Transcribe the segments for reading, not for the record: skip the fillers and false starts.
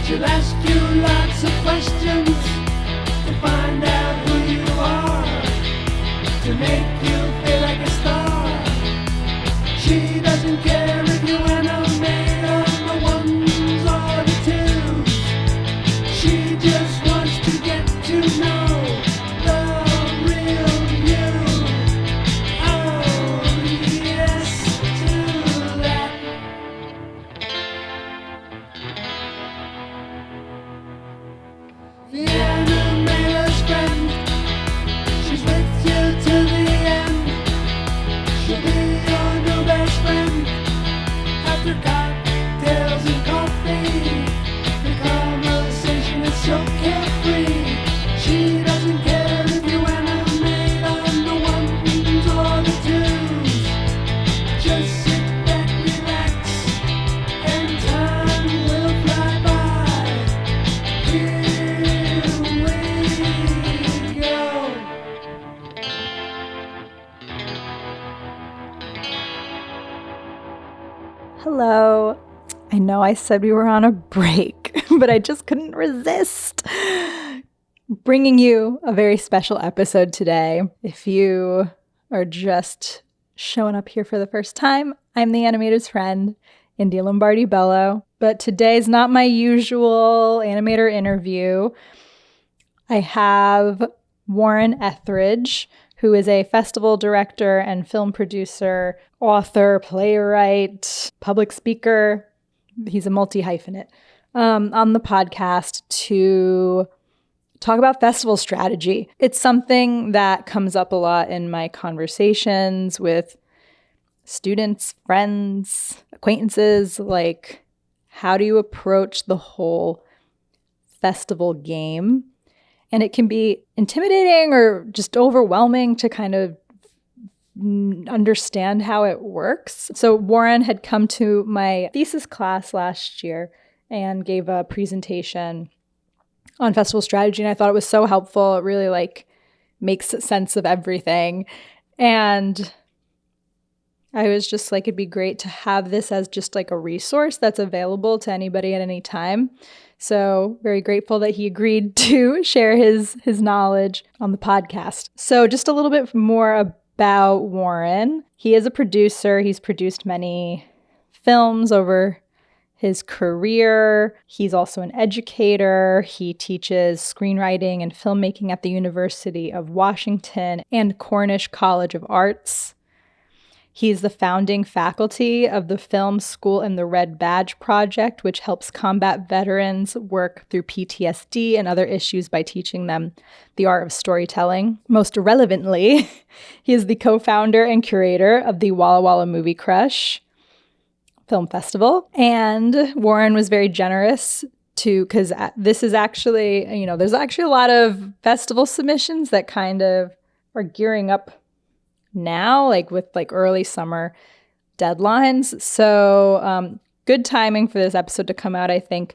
She'll ask you lots of questions to find out who you are, to make you feel like a star. She doesn't care if you animate on the ones or the twos. She just wants to get to know the real you. Oh, yes to that. The animator's friend, she's with you till the end. She'll be your new best friend. After cocktails and coffee, the conversation is so carefree. She doesn't care if you animate on the ones or the twos. Just sit back, relax, and time will fly by. Here we go. Hello. I know I said we were on a break, but I just couldn't resist bringing you a very special episode today. If you are just showing up here for the first time, I'm the animator's friend, India Lombardi-Bello, but today's not my usual animator interview. I have Warren Etheredge, who is a festival director and film producer, author, playwright, public speaker. He's a multi-hyphenate on the podcast to talk about festival strategy. It's something that comes up a lot in my conversations with students, friends, acquaintances. Like, how do you approach the whole festival game? And it can be intimidating or just overwhelming to kind of understand how it works. So Warren had come to my thesis class last year and gave a presentation on festival strategy. And I thought it was so helpful. It really makes sense of everything. And I was just like, it'd be great to have this as just like a resource that's available to anybody at any time. So very grateful that he agreed to share his knowledge on the podcast. So just a little bit more about Warren. He is a producer. He's produced many films over his career. He's also an educator. He teaches screenwriting and filmmaking at the University of Washington and Cornish College of Arts. He's the founding faculty of the Film School and the Red Badge Project, which helps combat veterans work through PTSD and other issues by teaching them the art of storytelling. Most relevantly, he is the co-founder and curator of the Walla Walla Movie Crush Film Festival. And Warren was very generous because this is actually, there's actually a lot of festival submissions that kind of are gearing up now, with early summer deadlines. So good timing for this episode to come out, I think.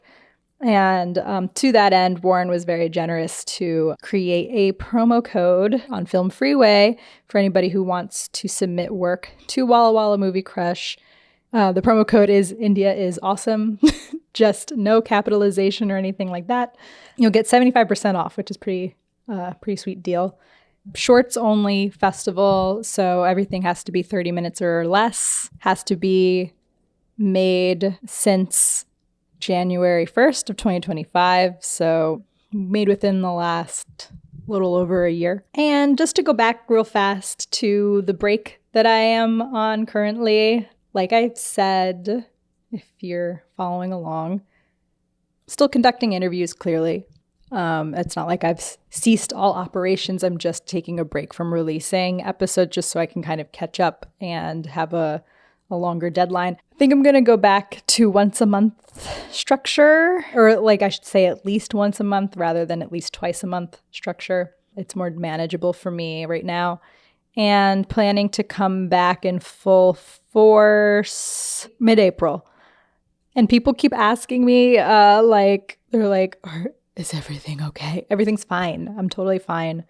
And to that end, Warren was very generous to create a promo code on Film Freeway for anybody who wants to submit work to Walla Walla Movie Crush. The promo code is India is awesome, just no capitalization or anything like that. You'll get 75% off, which is pretty sweet deal. Shorts only festival, so everything has to be 30 minutes or less, has to be made since January 1st of 2025, so made within the last little over a year. And just to go back real fast to the break that I am on currently, like I said, if you're following along, still conducting interviews clearly. It's not like I've ceased all operations. I'm just taking a break from releasing episodes just so I can kind of catch up and have a longer deadline. I think I'm going to go back to once a month structure, or I should say at least once a month rather than at least twice a month structure. It's more manageable for me right now. And planning to come back in full force mid-April. And people keep asking me, they're like, is everything okay? Everything's fine. I'm totally fine.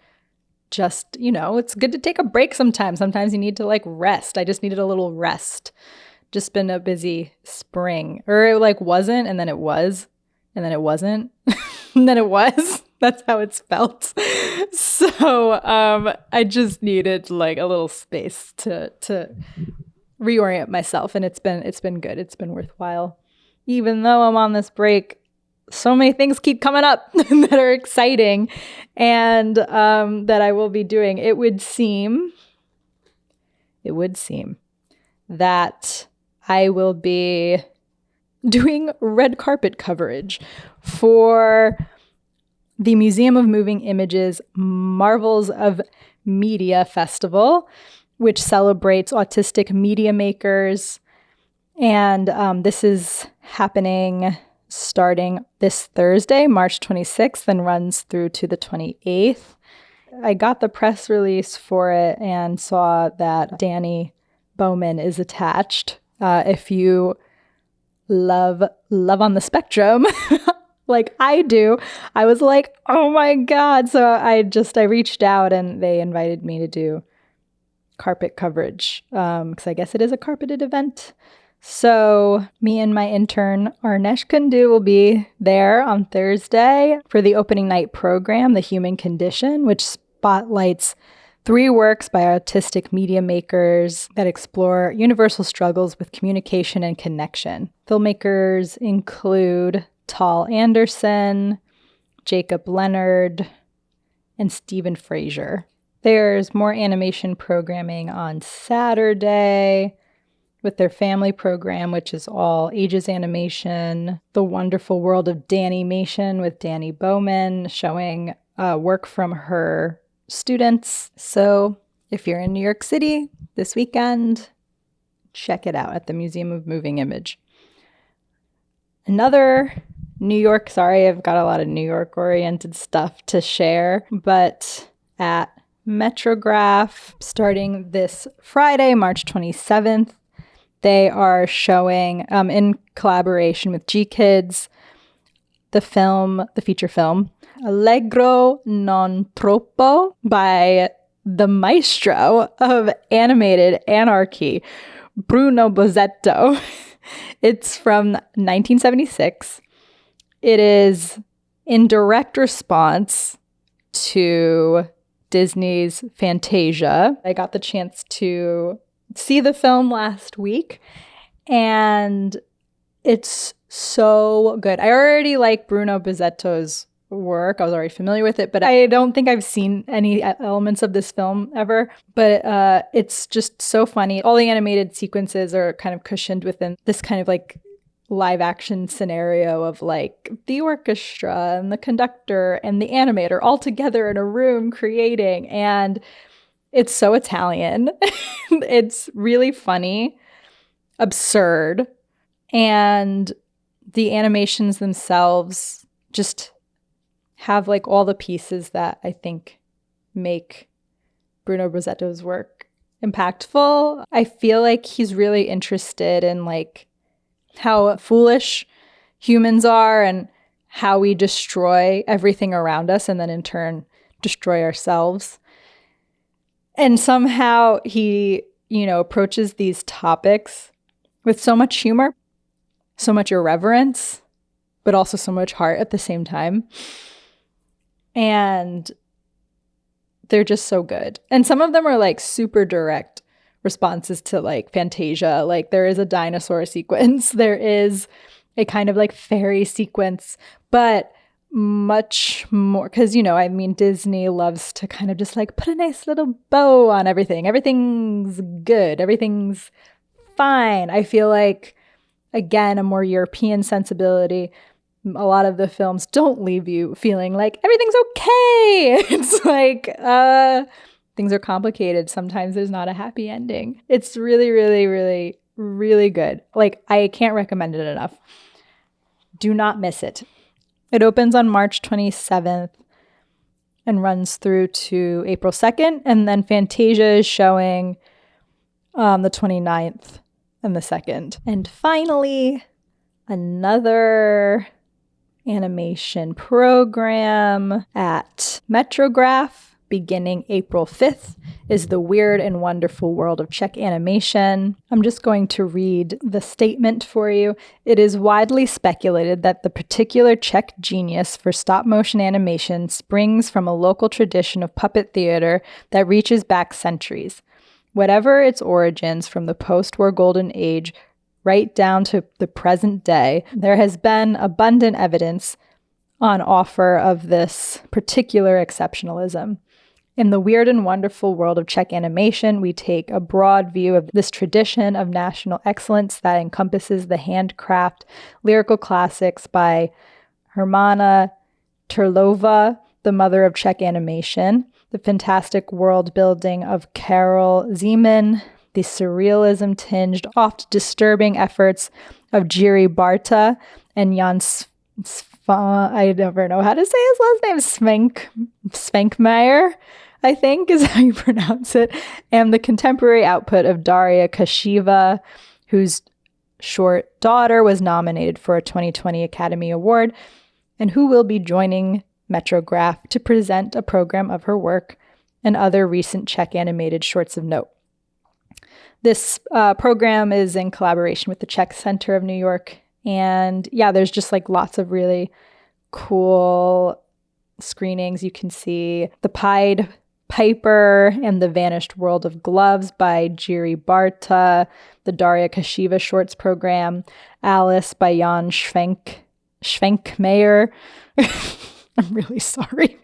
Just, it's good to take a break sometimes. Sometimes you need to rest. I just needed a little rest. Just been a busy spring. Or it wasn't, and then it was. and then it wasn't, and then it was. That's how it's felt. So I just needed like a little space to reorient myself, and it's been good. It's been worthwhile. Even though I'm on this break, so many things keep coming up that are exciting and that I will be doing. It would seem that I will be doing red carpet coverage for the Museum of Moving Images Marvels of Media Festival, which celebrates autistic media makers. And this is happening starting this Thursday, March 26th, and runs through to the 28th. I got the press release for it and saw that Danny Bowman is attached. If you love on the spectrum, like I do, I was like, oh my God. So I reached out and they invited me to do carpet coverage because I guess it is a carpeted event. So me and my intern, Arnesh Kundu, will be there on Thursday for the opening night program, The Human Condition, which spotlights 3 works by autistic media makers that explore universal struggles with communication and connection. Filmmakers include Tal Anderson, Jacob Leonard, and Stephen Fraser. There's more animation programming on Saturday with their family program, which is all ages animation. The Wonderful World of Danimation with Danny Bowman, showing work from her students. So if you're in New York City this weekend, check it out at the Museum of Moving Image. Another New York, sorry, I've got a lot of New York oriented stuff to share, but at Metrograph, starting this Friday, March 27th, they are showing, in collaboration with G Kids, the feature film, Allegro non troppo by the maestro of animated anarchy, Bruno Bozzetto. It's from 1976. It is in direct response to Disney's Fantasia. I got the chance to see the film last week, and it's so good. I already like Bruno Bozzetto's work. I was already familiar with it, but I don't think I've seen any elements of this film ever. But it's just so funny. All the animated sequences are kind of cushioned within this kind of like live action scenario of like the orchestra and the conductor and the animator all together in a room creating, and it's so Italian. It's really funny, absurd, and the animations themselves just have like all the pieces that I think make Bruno Bozzetto's work impactful. I feel like he's really interested in like how foolish humans are and how we destroy everything around us and then in turn destroy ourselves. And somehow he, approaches these topics with so much humor, so much irreverence, but also so much heart at the same time. And they're just so good. And some of them are like super direct responses to like Fantasia. Like there is a dinosaur sequence. There is a kind of like fairy sequence, but much more because, Disney loves to kind of just like put a nice little bow on everything. Everything's good. Everything's fine. I feel like, again, a more European sensibility. A lot of the films don't leave you feeling like everything's okay. It's like things are complicated. Sometimes there's not a happy ending. It's really, really, really, really good. Like I can't recommend it enough. Do not miss it. It opens on March 27th and runs through to April 2nd. And then Fantasia is showing the 29th and the 2nd. And finally, another animation program at Metrograph beginning April 5th, is the weird and wonderful world of Czech animation. I'm just going to read the statement for you. It is widely speculated that the particular Czech genius for stop-motion animation springs from a local tradition of puppet theater that reaches back centuries. Whatever its origins from the post-war golden age right down to the present day, there has been abundant evidence on offer of this particular exceptionalism. In the weird and wonderful world of Czech animation, we take a broad view of this tradition of national excellence that encompasses the handcraft lyrical classics by Hermana Turlova, the mother of Czech animation, the fantastic world building of Karel Zeman, the surrealism-tinged, oft disturbing efforts of Jiří Barta and Jan I never know how to say his last name, Svenkmeyer, I think is how you pronounce it, and the contemporary output of Daria Kashiva, whose short daughter was nominated for a 2020 Academy Award, and who will be joining Metrograph to present a program of her work and other recent Czech animated shorts of note. This program is in collaboration with the Czech Center of New York. And yeah, there's just like lots of really cool screenings. You can see The Pied Piper and The Vanished World of Gloves by Jiří Barta, the Daria Kashiva Shorts Program, Alice by Jan Schwenkmeyer. I'm really sorry.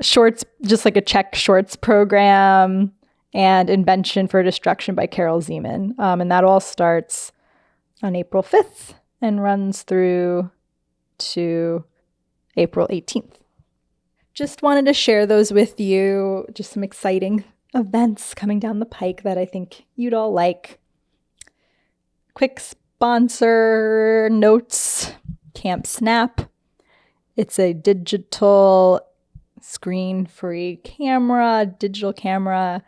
Shorts, just like a Czech shorts program, and Invention for Destruction by Karel Zeman. And that all starts on April 5th and runs through to April 18th. Just wanted to share those with you. Just some exciting events coming down the pike that I think you'd all like. Quick sponsor notes. Camp Snap. It's a digital screen-free camera, digital camera,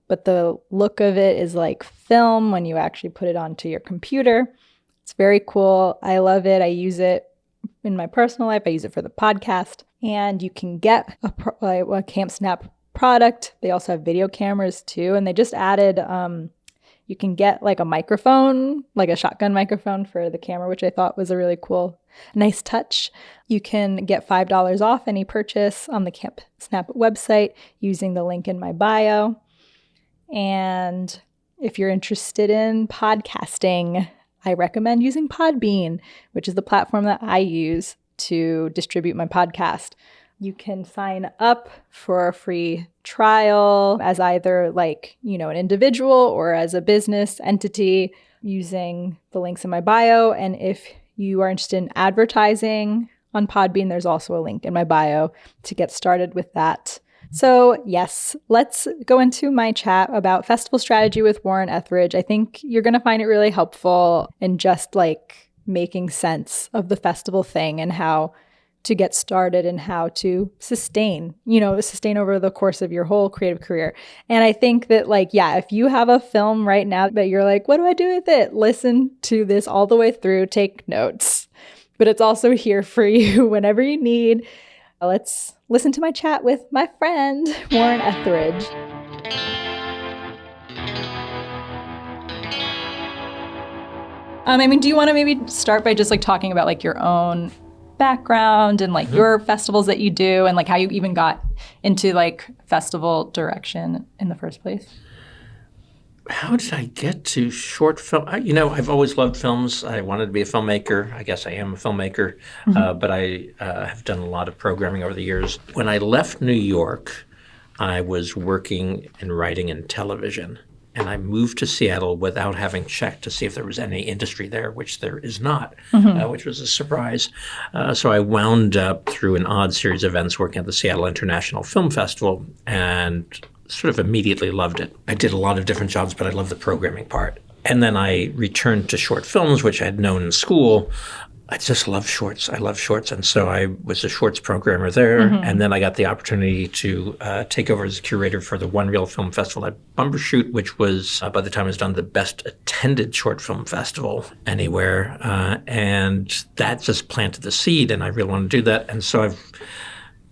but the look of it is like film when you actually put it onto your computer. It's very cool. I love it. I use it in my personal life. I use it for the podcast. And you can get a Camp Snap product. They also have video cameras too. And they just added, you can get like a microphone, like a shotgun microphone for the camera, which I thought was a really cool, nice touch. You can get $5 off any purchase on the Camp Snap website using the link in my bio. And if you're interested in podcasting, I recommend using Podbean, which is the platform that I use to distribute my podcast. You can sign up for a free trial as either like, an individual or as a business entity using the links in my bio. And if you are interested in advertising on Podbean, there's also a link in my bio to get started with that. So yes, let's go into my chat about festival strategy with Warren Etheredge. I think you're going to find it really helpful in just like making sense of the festival thing and how to get started and how to sustain over the course of your whole creative career. And I think that if you have a film right now that you're like, what do I do with it? Listen to this all the way through, take notes, but it's also here for you whenever you need. Let's listen to my chat with my friend, Warren Etheredge. Do you want to maybe start by just talking about your own background and your festivals that you do and how you even got into festival direction in the first place? How did I get to short film? I've always loved films. I wanted to be a filmmaker. I guess I am a filmmaker, but I have done a lot of programming over the years. When I left New York, I was working in writing and television, and I moved to Seattle without having checked to see if there was any industry there, which there is not, which was a surprise. So I wound up through an odd series of events working at the Seattle International Film Festival and sort of immediately loved it. I did a lot of different jobs, but I loved the programming part. And then I returned to short films, which I had known in school. I just love shorts. I love shorts. And so I was a shorts programmer there. And then I got the opportunity to take over as curator for the One Reel Film Festival at Bumbershoot, which was, by the time it was done, the best attended short film festival anywhere. And that just planted the seed, and I really wanted to do that. And so I've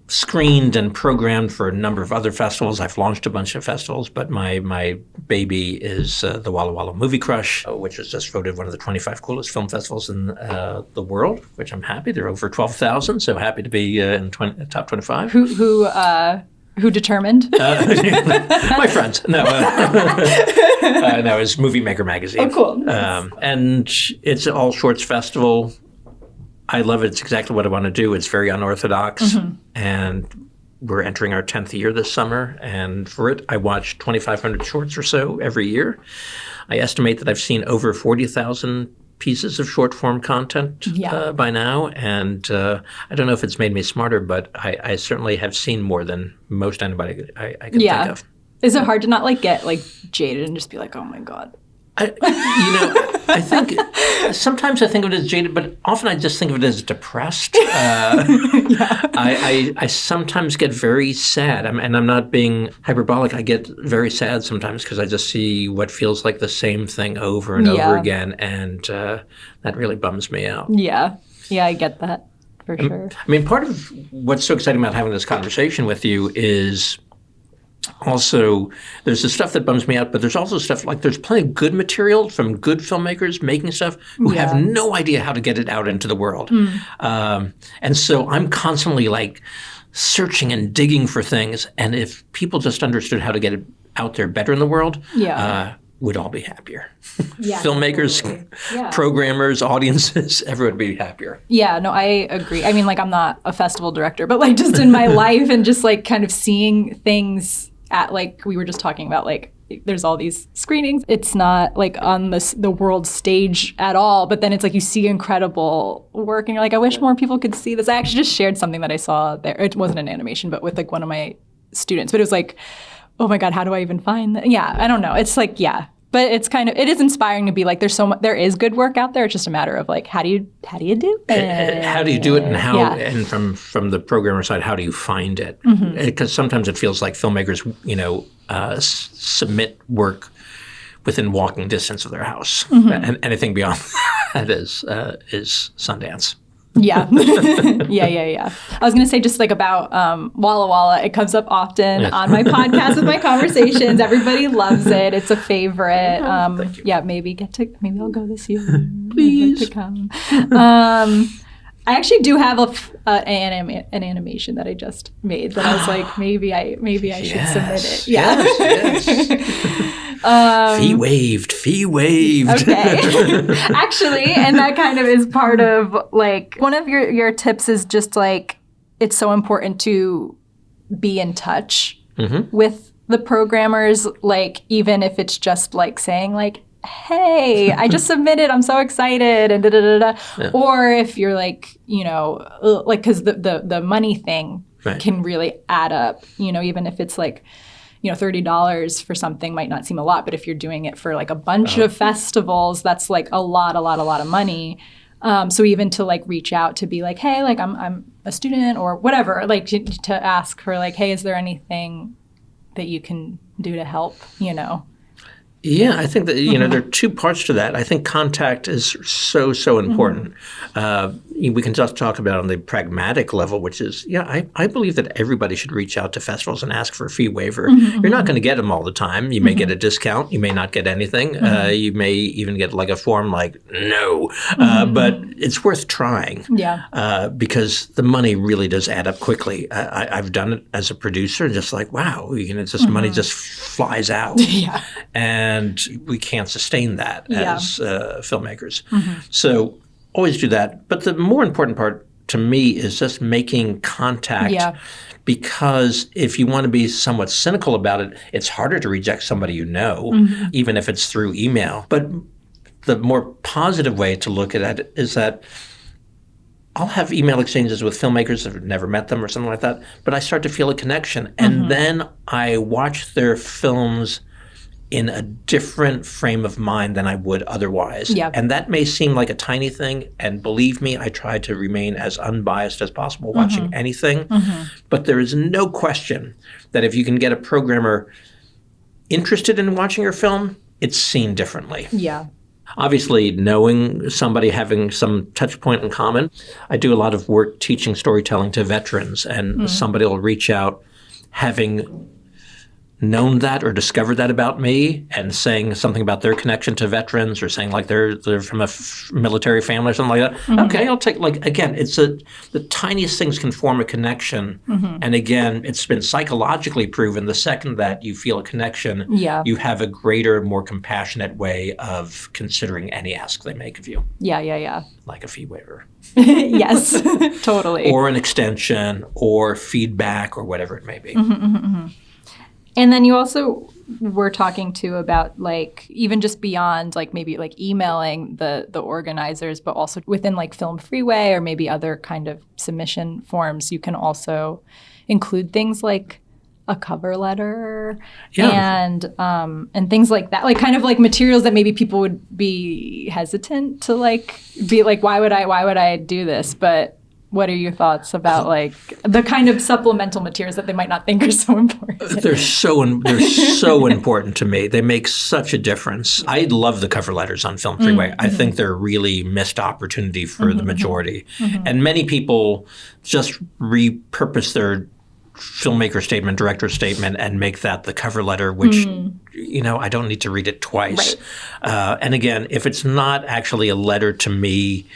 screened and programmed for a number of other festivals. I've launched a bunch of festivals, but my baby is the Walla Walla Movie Crush, which was just voted one of the 25 coolest film festivals in the world, which I'm happy. There are over 12,000, so happy to be in top 25. Who determined? My friends. No, no, it's Movie Maker magazine. Oh, cool. And it's an all shorts festival. I love it. It's exactly what I want to do. It's very unorthodox. And we're entering our 10th year this summer. And for it, I watch 2,500 shorts or so every year. I estimate that I've seen over 40,000 pieces of short form content by now. And I don't know if it's made me smarter, but I certainly have seen more than most anybody I can think of. Is it hard to not get jaded and just be like, oh my God? I think sometimes I think of it as jaded, but often I just think of it as depressed. I sometimes get very sad, and I'm not being hyperbolic. I get very sad sometimes because I just see what feels like the same thing over and over again, and that really bums me out. Yeah, I get that for sure. I mean, part of what's so exciting about having this conversation with you is also, there's the stuff that bums me out, but there's also stuff there's plenty of good material from good filmmakers making stuff who have no idea how to get it out into the world. And so I'm constantly searching and digging for things. And if people just understood how to get it out there better in the world, we'd all be happier. Filmmakers, programmers, audiences, everyone would be happier. Yeah, no, I agree. I mean, I'm not a festival director, but just in my life and just kind of seeing things at we were just talking about, there's all these screenings. It's not on the world stage at all, but then it's you see incredible work and you're I wish more people could see this. I actually just shared something that I saw there. It wasn't an animation, but with one of my students, but it was oh my God, how do I even find that? Yeah, I don't know. It's but it's it is inspiring to be there's so much, there is good work out there. It's just a matter of how do you do it? How do you do it, and how, and from the programmer side, how do you find it? Because sometimes it feels like filmmakers, submit work within walking distance of their house, and anything beyond that is Sundance. Yeah. I was going to say just about Walla Walla. It comes up often on my podcast with my conversations. Everybody loves it. It's a favorite. Maybe I'll go this year. Please. I'd like to come. I actually do have an animation that I just made that I was maybe I should submit it. Yeah. Yes. Fee waived. Okay. Actually, and that kind of is part of one of your tips is just it's so important to be in touch with the programmers, even if it's just saying hey, I just submitted, I'm so excited, and da-da-da-da. Yeah. Or if you're because the money thing can really add up, even if it's $30 for something might not seem a lot, but if you're doing it for a bunch of festivals, that's a lot of money. So even to reach out to be hey, I'm a student or whatever, to ask for hey, is there anything that you can do to help, Yeah, I think that, there are two parts to that. I think contact is so important. We can just talk about it on the pragmatic level, which is, I believe that everybody should reach out to festivals and ask for a fee waiver. You're not going to get them all the time. You may get a discount. You may not get anything. You may even get a form no. But it's worth trying. Yeah. Because the money really does add up quickly. I've done it as a producer, just wow, it's just money just flies out. Yeah. And we can't sustain that as filmmakers. So always do that. But the more important part to me is just making contact because if you want to be somewhat cynical about it, it's harder to reject somebody even if it's through email. But the more positive way to look at it is that I'll have email exchanges with filmmakers that have never met them or something like that, but I start to feel a connection. And then I watch their films in a different frame of mind than I would otherwise. Yep. And that may seem like a tiny thing, and believe me, I try to remain as unbiased as possible watching anything. But there is no question that if you can get a programmer interested in watching your film, it's seen differently. Yeah. Obviously, knowing somebody, having some touch point in common. I do a lot of work teaching storytelling to veterans, and somebody will reach out having known that or discovered that about me and saying something about their connection to veterans or saying like they're from a military family or something like that. Okay, I'll take, like, again, the tiniest things can form a connection. And again, it's been psychologically proven the second that you feel a connection, you have a greater, more compassionate way of considering any ask they make of you. Yeah. Like a fee waiver. Yes, totally. Or an extension or feedback or whatever it may be. And then you also were talking too about like even just beyond like maybe like emailing the organizers, but also within like Film Freeway or maybe other kind of submission forms, you can also include things like a cover letter and things like that, like kind of like materials that maybe people would be hesitant to like be like, why would I do this? But what are your thoughts about like the kind of supplemental materials that they might not think are so important? They're so important to me. They make such a difference. I love the cover letters on Film Freeway. I think they're a really missed opportunity for the majority. And many people just repurpose their filmmaker statement, director statement, and make that the cover letter, which, I don't need to read it twice. And again, if it's not actually a letter to me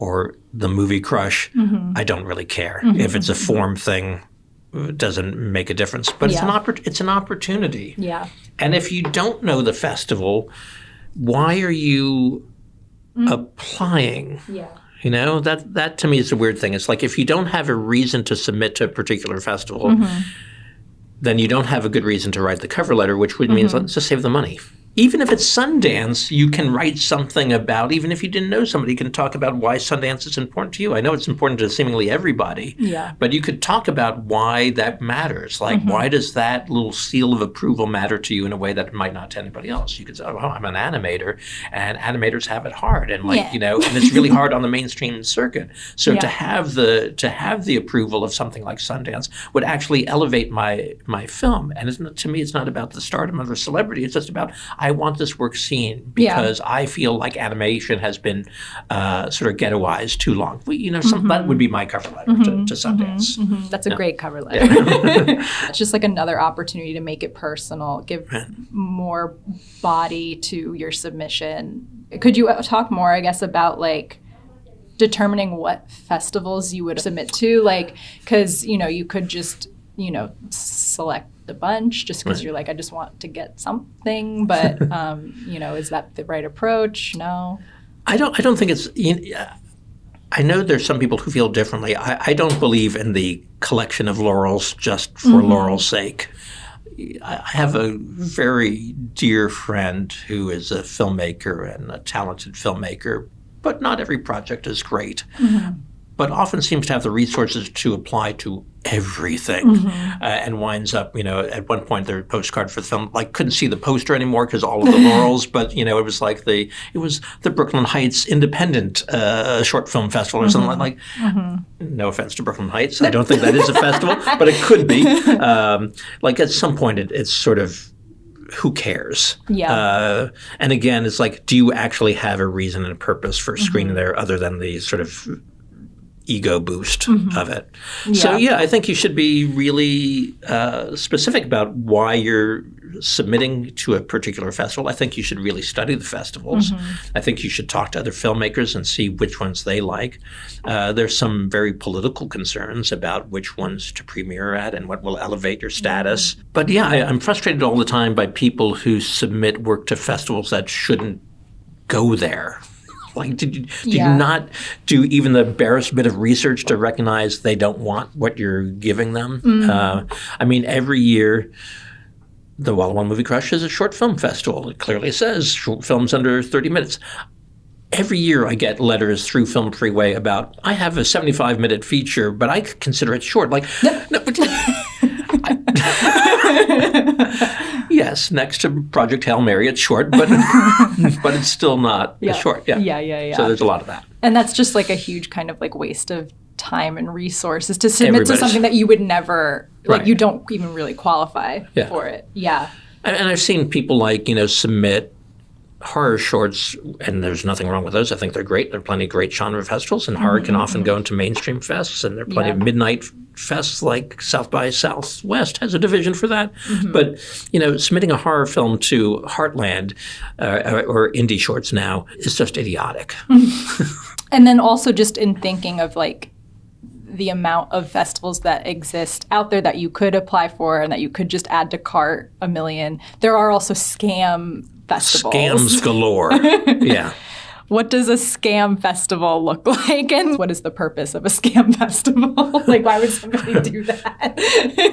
or the movie crush, I don't really care. If it's a form thing, it doesn't make a difference. But it's an opportunity. Yeah. And if you don't know the festival, why are you applying? Yeah. That to me is a weird thing. It's like if you don't have a reason to submit to a particular festival, then you don't have a good reason to write the cover letter, which would mean let's just save the money. Even if it's Sundance, you can write something about, even if you didn't know somebody, you can talk about why Sundance is important to you. I know it's important to seemingly everybody, but you could talk about why that matters. Like, why does that little seal of approval matter to you in a way that it might not to anybody else? You could say, oh, I'm an animator, and animators have it hard. And and it's really hard on the mainstream circuit. So to have the approval of something like Sundance would actually elevate my film. And to me, it's not about the stardom of the celebrity. It's just about, I want this work seen because I feel like animation has been sort of ghettoized too long. That would be my cover letter to Sundance. That's a great cover letter. It's just like another opportunity to make it personal, give more body to your submission. Could you talk more, I guess, about like determining what festivals you would submit to? Like, because, you could just, select a bunch just because you're like, I just want to get something, but is that the right approach? No, I don't think it's. I know there's some people who feel differently. I don't believe in the collection of laurels just for laurel's sake. I have a very dear friend who is a filmmaker and a talented filmmaker, but not every project is great. But often seems to have the resources to apply to everything, and winds up, at one point their postcard for the film, like couldn't see the poster anymore because all of the laurels, but it was like it was the Brooklyn Heights Independent Short Film Festival or something like. No offense to Brooklyn Heights, I don't think that is a festival, but it could be. Like at some point, it's sort of. Who cares? Yeah. And again, it's like, do you actually have a reason and a purpose for screening there other than the sort of ego boost of it? So I think you should be really specific about why you're submitting to a particular festival. I think you should really study the festivals. I think you should talk to other filmmakers and see which ones they like. There's some very political concerns about which ones to premiere at and what will elevate your status. But I'm frustrated all the time by people who submit work to festivals that shouldn't go there. Like, did you not do even the barest bit of research to recognize they don't want what you're giving them? I mean, every year, the Walla Walla Movie Crush is a short film festival. It clearly says short films under 30 minutes. Every year I get letters through Film Freeway about, I have a 75-minute feature, but I consider it short. Like, no, but... Yes, next to Project Hail Mary, it's short, but but it's still not short. Yeah. So there's a lot of that. And that's just like a huge kind of like waste of time and resources to submit to something that you would never, like you don't even really qualify for it. Yeah. And I've seen people like, submit horror shorts, and there's nothing wrong with those. I think they're great. There are plenty of great genre festivals, and horror can often go into mainstream fests, and there are plenty of midnight fests like South by Southwest has a division for that. But, submitting a horror film to Heartland or indie shorts now is just idiotic. And then also just in thinking of like the amount of festivals that exist out there that you could apply for and that you could just add to cart a million. There are also scam festivals. Scams galore. Yeah. What does a scam festival look like, and what is the purpose of a scam festival? Like, why would somebody do that?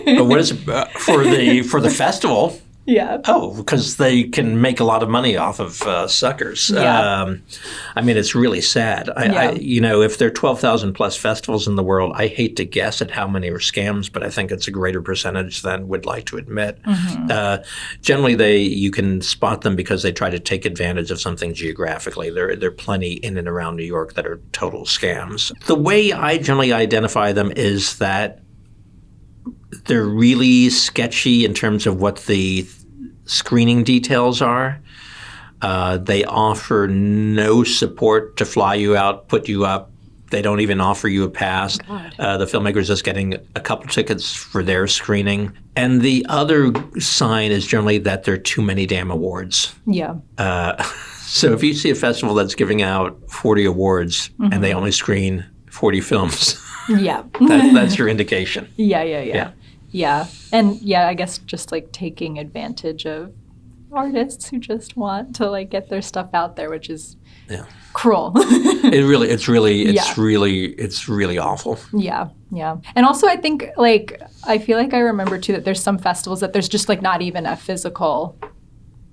But what is it for the festival? Yeah. Oh, because they can make a lot of money off of suckers. Yeah. It's really sad. If there are 12,000 plus festivals in the world, I hate to guess at how many are scams, but I think it's a greater percentage than we'd like to admit. Generally, you can spot them because they try to take advantage of something geographically. There are plenty in and around New York that are total scams. The way I generally identify them is that they're really sketchy in terms of what the screening details are. They offer no support to fly you out, put you up. They don't even offer you a pass. The filmmaker's just getting a couple tickets for their screening. And the other sign is generally that there are too many damn awards. Yeah. So if you see a festival that's giving out 40 awards and they only screen 40 films, that's your indication. Yeah. And I guess just like taking advantage of artists who just want to like get their stuff out there, which is cruel. It's really awful. Yeah. And also I think I feel like I remember too that there's some festivals that there's just like not even a physical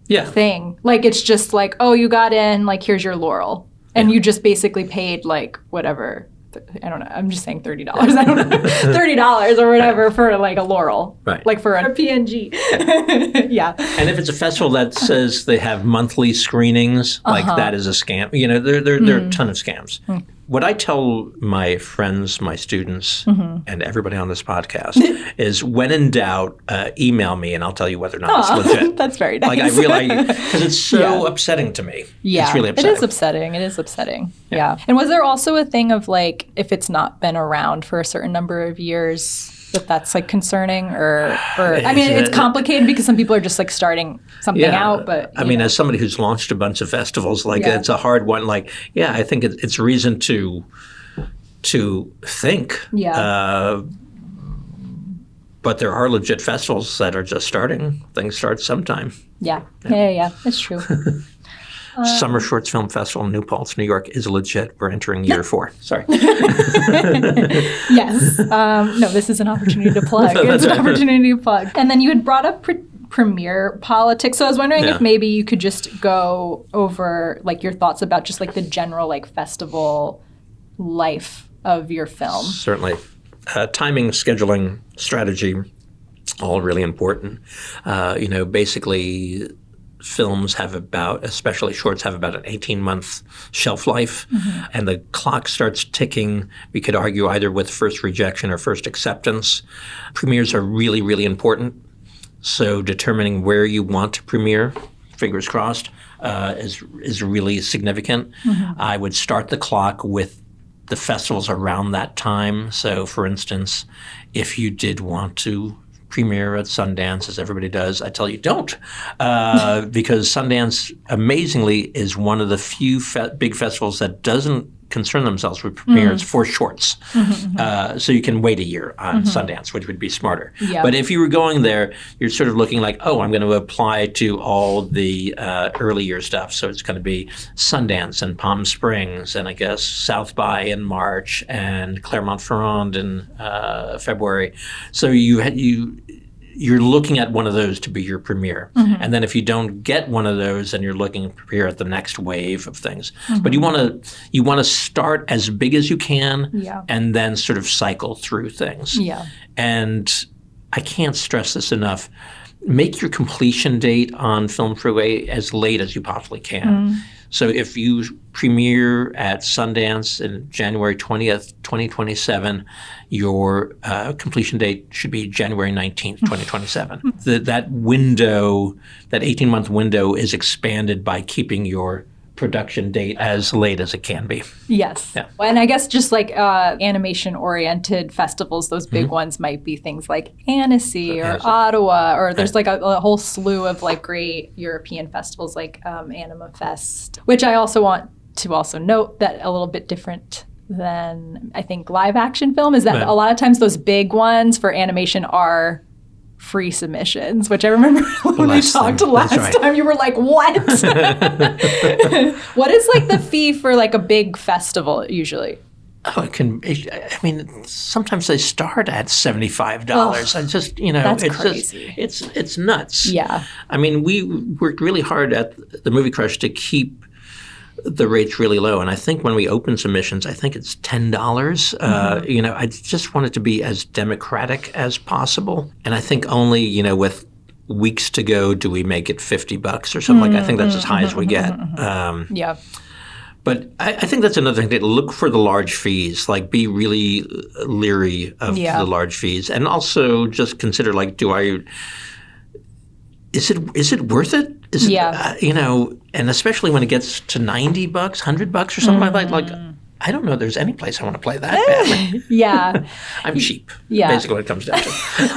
thing. Like it's just like, oh, you got in, like here's your laurel. And you just basically paid like whatever. I don't know. I'm just saying $30. I don't know. $30 or whatever for like a laurel. Right. Like for a PNG. Yeah. And if it's a festival that says they have monthly screenings, like that is a scam. There are a ton of scams. What I tell my friends, my students, and everybody on this podcast is when in doubt, email me and I'll tell you whether or not it's legit. That's very nice. Like I realize, because it's so upsetting to me. Yeah. It's really upsetting. It is upsetting. Yeah. And was there also a thing of like, if it's not been around for a certain number of years, that's like concerning or I mean, it's complicated because some people are just like starting something out, but I mean, as somebody who's launched a bunch of festivals, it's a hard one. Like, I think it's reason to think. Yeah. But there are legit festivals that are just starting. Things start sometime. Yeah. It's true. Summer Shorts Film Festival in New Paltz, New York is legit. We're entering year 4. Sorry. Yes. No, this is an opportunity to plug. It's an opportunity to plug. And then you had brought up premiere politics. So I was wondering if maybe you could just go over like your thoughts about just like the general like festival life of your film. Certainly. Timing, scheduling, strategy, all really important. Basically films have especially shorts have about an 18-month shelf life, and the clock starts ticking. We could argue either with first rejection or first acceptance. Premieres are really, really important. So determining where you want to premiere, fingers crossed, is really significant. I would start the clock with the festivals around that time. So for instance, if you did want to premiere at Sundance, as everybody does, I tell you don't, because Sundance, amazingly, is one of the few big festivals that doesn't concern themselves with premieres for shorts. So you can wait a year on Sundance, which would be smarter. Yeah. But if you were going there, you're sort of looking like, oh, I'm going to apply to all the early year stuff. So it's going to be Sundance and Palm Springs, and I guess South by in March, and Clermont-Ferrand in February. So you're looking at one of those to be your premiere. And then if you don't get one of those, then you're looking to premiere at the next wave of things. But you want to start as big as you can and then sort of cycle through things. Yeah. And I can't stress this enough. Make your completion date on Film Freeway as late as you possibly can. So if you premiere at Sundance in January 20th, 2027, your completion date should be January 19th, 2027. That window, that 18-month window is expanded by keeping your production date as late as it can be. Yes. Yeah. And I guess just like animation-oriented festivals, those big ones might be things like Annecy or Annecy. Ottawa, or there's like a whole slew of like great European festivals like Anima Fest, which I also want to also note that a little bit different than I think live action film is that Right. a lot of times those big ones for animation are free submissions, which I remember when we Bless them. talked That's last right. time, you were like, what? What is like the fee for like a big festival usually? Oh, it can. I mean, sometimes they start at $75. I just, That's it's crazy. it's nuts. Yeah. I mean, we worked really hard at the Movie Crush to keep the rates really low, and I think when we open submissions, I think it's $10. I just want it to be as democratic as possible, and I think only with weeks to go do we make it $50 or something. I think that's as high as we get. Yeah. But I think that's another thing. To look for the large fees, like be really leery of the large fees, and also just consider like, is it worth it? Is it, and especially when it gets to $90, $100 or something like that. Like, I don't know. There's any place I want to play that badly. Yeah. I'm cheap. Yeah. Basically, what it comes down to.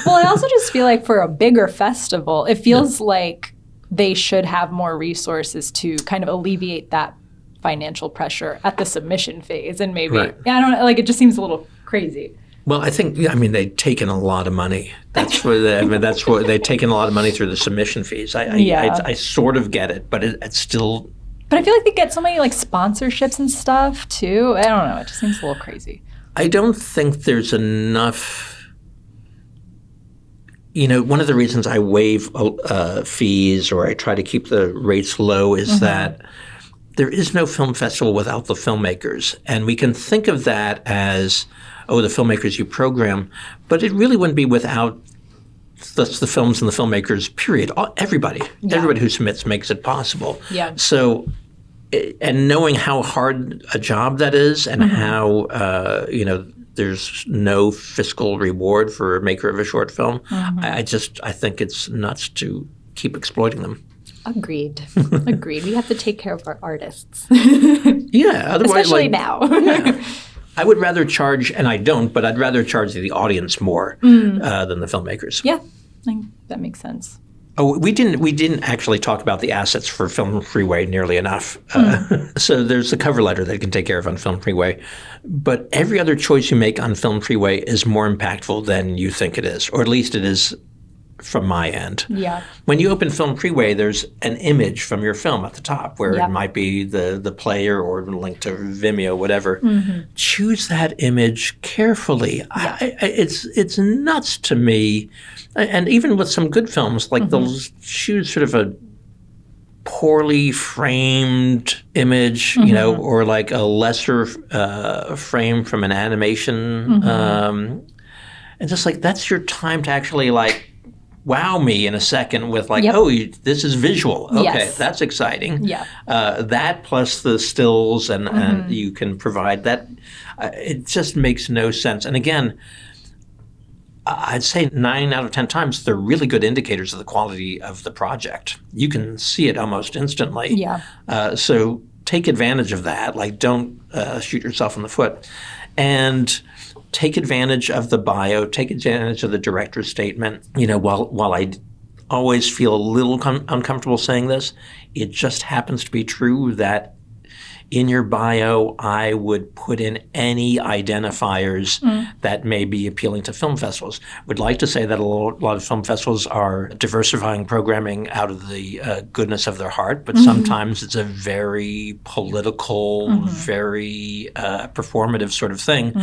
Well, I also just feel like for a bigger festival, it feels like they should have more resources to kind of alleviate that financial pressure at the submission phase, and maybe Right. I don't know, like it just seems a little crazy. Well, I think they've taken a lot of money. That's what they've taken a lot of money through the submission fees. I sort of get it, but it's still. But I feel like they get so many like sponsorships and stuff too. I don't know. It just seems a little crazy. I don't think there's enough. One of the reasons I waive fees or I try to keep the rates low is that there is no film festival without the filmmakers, and we can think of that as, the filmmakers you program, but it really wouldn't be without the films and the filmmakers, period. Everybody who submits makes it possible. Yeah. So, and knowing how hard a job that is and how, there's no fiscal reward for a maker of a short film, I think it's nuts to keep exploiting them. Agreed. We have to take care of our artists. Yeah, otherwise, Especially now. I would rather charge, and I don't, but I'd rather charge the audience more than the filmmakers. Yeah, I think that makes sense. Oh, we didn't actually talk about the assets for Film Freeway nearly enough. So there's the cover letter that you can take care of on Film Freeway, but every other choice you make on Film Freeway is more impactful than you think it is, or at least it is from my end. Yeah. When you open Film Freeway, there's an image from your film at the top where it might be the player or a link to Vimeo, whatever. Choose that image carefully. It's nuts to me. And even with some good films, like they'll choose sort of a poorly framed image, or like a lesser frame from an animation. And just like, that's your time to actually like wow me in a second with like, this is visual. Okay, that's exciting. Yeah. That plus the stills and you can provide that. It just makes no sense. And again, I'd say 9 out of 10 times, they're really good indicators of the quality of the project. You can see it almost instantly. Yeah. So take advantage of that. Like, don't shoot yourself in the foot. And take advantage of the bio, take advantage of the director's statement. While I always feel a little uncomfortable saying this, it just happens to be true that in your bio, I would put in any identifiers that may be appealing to film festivals. Would like to say that a lot of film festivals are diversifying programming out of the goodness of their heart, but sometimes it's a very political, very performative sort of thing.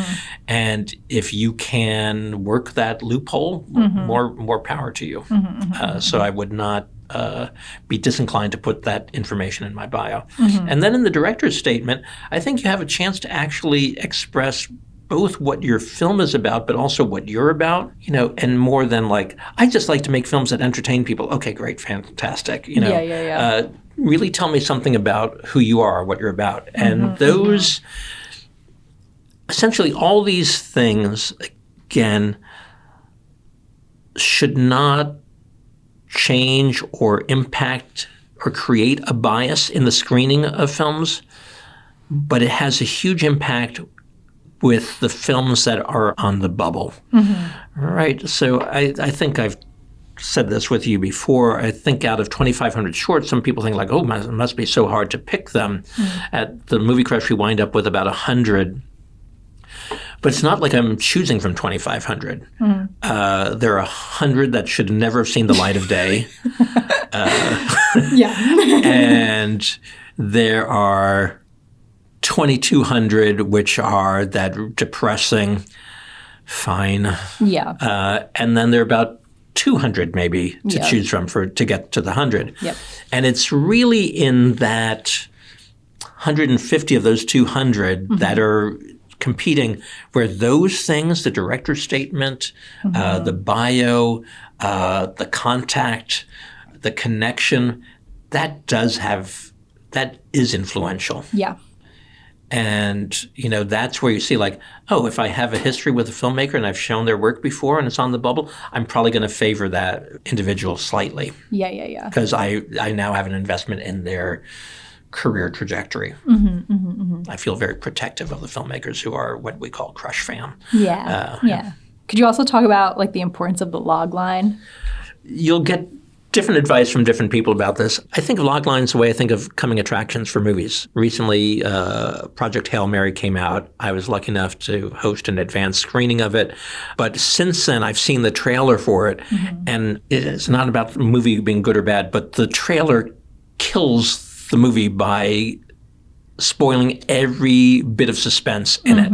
And if you can work that loophole, more power to you. So I would not be disinclined to put that information in my bio. And then in the director's statement, I think you have a chance to actually express both what your film is about, but also what you're about, and more than like, I just like to make films that entertain people. Okay, great, fantastic. really tell me something about who you are, what you're about. And those, essentially all these things, again, should not change or impact or create a bias in the screening of films, but it has a huge impact with the films that are on the bubble. Right? So I think I've said this with you before. I think out of 2,500 shorts, some people think like, oh, it must be so hard to pick them. At the Movie Crush, we wind up with about 100. But it's not like I'm choosing from 2,500. There are 100 that should never have seen the light of day. And there are 2,200 which are that depressing, fine. And then there are about 200 maybe to choose from to get to the 100. And it's really in that 150 of those 200 that are competing, where those things, the director's statement, the bio, the contact, the connection, that is influential. And, that's where you see like, oh, if I have a history with a filmmaker and I've shown their work before and it's on the bubble, I'm probably going to favor that individual slightly. Because I now have an investment in their career trajectory. I feel very protective of the filmmakers who are what we call crush fam. Could you also talk about like the importance of the log line? You'll get different advice from different people about this. I think of log lines the way I think of coming attractions for movies. Recently, Project Hail Mary came out. I was lucky enough to host an advanced screening of it. But since then, I've seen the trailer for it. And it's not about the movie being good or bad, but the trailer kills the movie by spoiling every bit of suspense in it.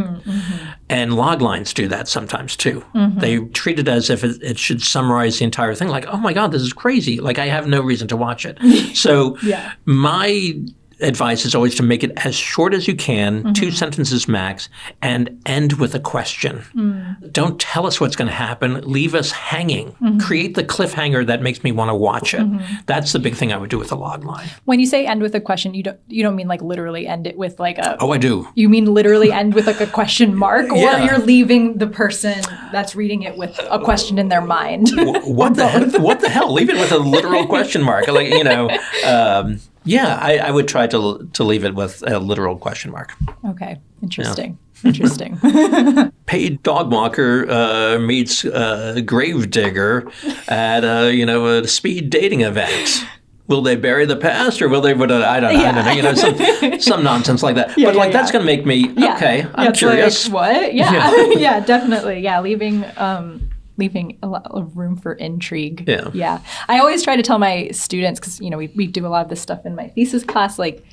And log lines do that sometimes too. They treat it as if it should summarize the entire thing. Like, oh my God, this is crazy. Like I have no reason to watch it. So my advice is always to make it as short as you can, 2 sentences max, and end with a question. Don't tell us what's going to happen. Leave us hanging. Create the cliffhanger that makes me want to watch it. That's the big thing I would do with a log line. When you say end with a question, you don't mean like literally end it with like a... Oh, I do. You mean literally end with like a question mark? Or you're leaving the person that's reading it with a question in their mind? What the hell? What the hell? Leave it with a literal question mark. Like, I would try to leave it with a literal question mark. Okay, interesting. Interesting. Paid dog walker meets grave digger at a speed dating event. Will they bury the past, or will they? I don't know. Some nonsense like that. But that's going to make me okay. I'm curious. Like, what? Yeah, definitely. Yeah, leaving a lot of room for intrigue. Yeah. I always try to tell my students, because, we do a lot of this stuff in my thesis class, like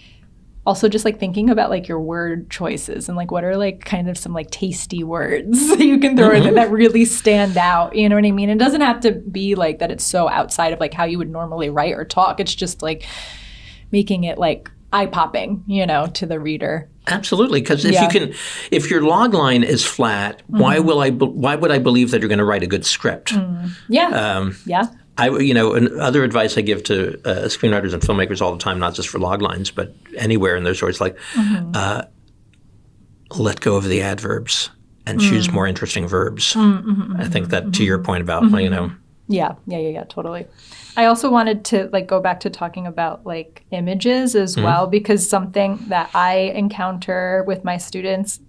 also just like thinking about like your word choices and like what are like kind of some like tasty words that you can throw in that really stand out. You know what I mean? It doesn't have to be like that it's so outside of like how you would normally write or talk. It's just like making it like eye-popping, to the reader. Absolutely, because if your log line is flat, why would I believe that you're going to write a good script? Other advice I give to screenwriters and filmmakers all the time, not just for log lines, but anywhere in their stories, like let go of the adverbs and choose more interesting verbs. I think that to your point about Yeah, totally. I also wanted to like go back to talking about like images as well, because something that I encounter with my students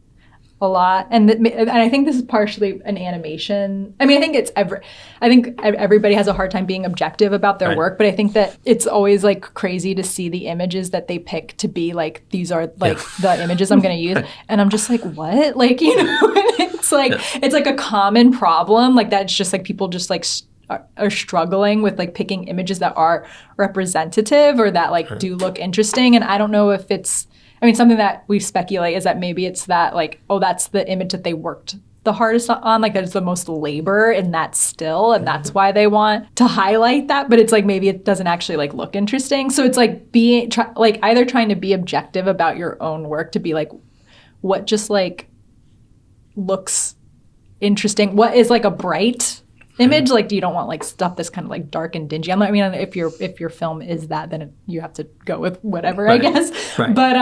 a lot, and I think this is partially an animation. I mean, I think everybody has a hard time being objective about their work, but I think that it's always like crazy to see the images that they pick to be like, these are like the images I'm going to use, and I'm just like, what? Like, it's like it's like a common problem, like that. It's just like people just like are struggling with like picking images that are representative or that like do look interesting. And I don't know if something that we speculate is that maybe it's that like, oh, that's the image that they worked the hardest on, like that is the most labor in that still, and that's why they want to highlight that. But it's like maybe it doesn't actually like look interesting. So it's like either trying to be objective about your own work to be like, what just like looks interesting, what is like a bright image. Like, you don't want like stuff that's kind of like dark and dingy. I mean, if your film is that, then you have to go with whatever, I guess. Right. But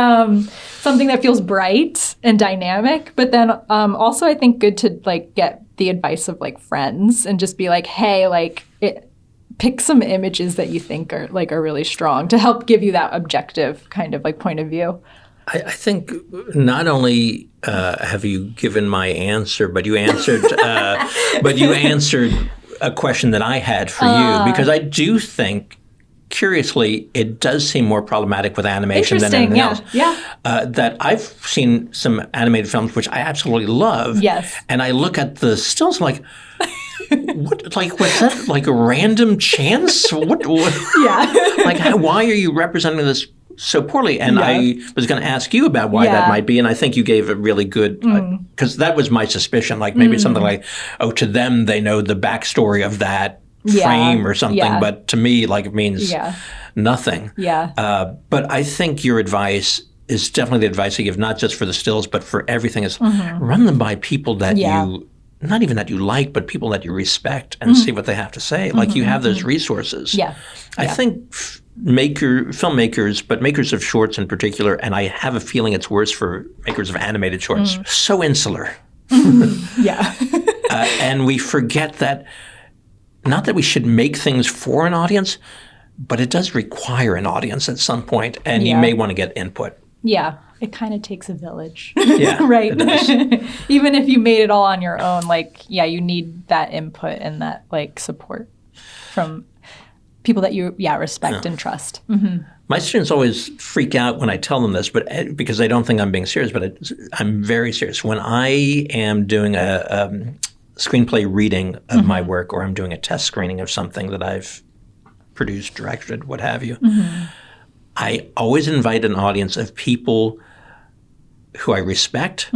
something that feels bright and dynamic. But then also, I think good to like get the advice of like friends and just be like, hey, like pick some images that you think are really strong to help give you that objective kind of like point of view. I think not only have you given my answer, but you answered a question that I had for you, because I do think, curiously, it does seem more problematic with animation than anything else. Yeah. That I've seen some animated films which I absolutely love. Yes. And I look at the stills like, what? Like, was that like a random chance? What? Yeah. Like, why are you representing this so poorly? And I was going to ask you about why that might be, and I think you gave a really good, because that was my suspicion. Like maybe something like, oh, to them they know the backstory of that frame or something, but to me, like, it means nothing. Yeah. But I think your advice is definitely the advice I give, not just for the stills, but for everything. Is run them by people that you, not even that you like, but people that you respect, and see what they have to say. Like, you have those resources. I think filmmakers, but makers of shorts in particular, and I have a feeling it's worse for makers of animated shorts, so insular. And we forget that, not that we should make things for an audience, but it does require an audience at some point, and you may want to get input. Yeah. It kind of takes a village. Yeah. Right. Even if you made it all on your own, like, you need that input and that like support from people that you respect and trust. My students always freak out when I tell them this, but because they don't think I'm being serious, but I'm very serious. When I am doing a screenplay reading of my work, or I'm doing a test screening of something that I've produced, directed, what have you, I always invite an audience of people who I respect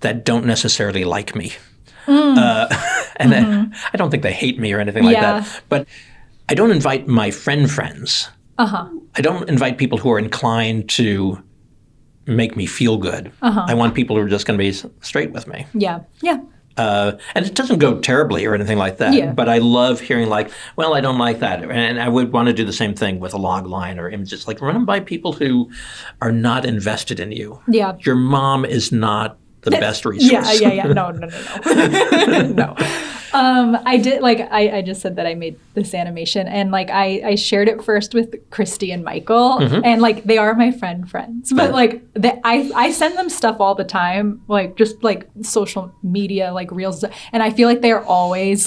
that don't necessarily like me. And I don't think they hate me or anything like that. But I don't invite my friends. I don't invite people who are inclined to make me feel good. I want people who are just going to be straight with me. Yeah. And it doesn't go terribly or anything like that. But I love hearing like, well, I don't like that. And I would want to do the same thing with a log line or images. Like, run them by people who are not invested in you. Yeah. Your mom is not the best resource. No. No. I did, like, I just said that I made this animation, and like I shared it first with Christy and Michael, and like they are my friends, but like I send them stuff all the time, like just like social media, like reels, and I feel like they're always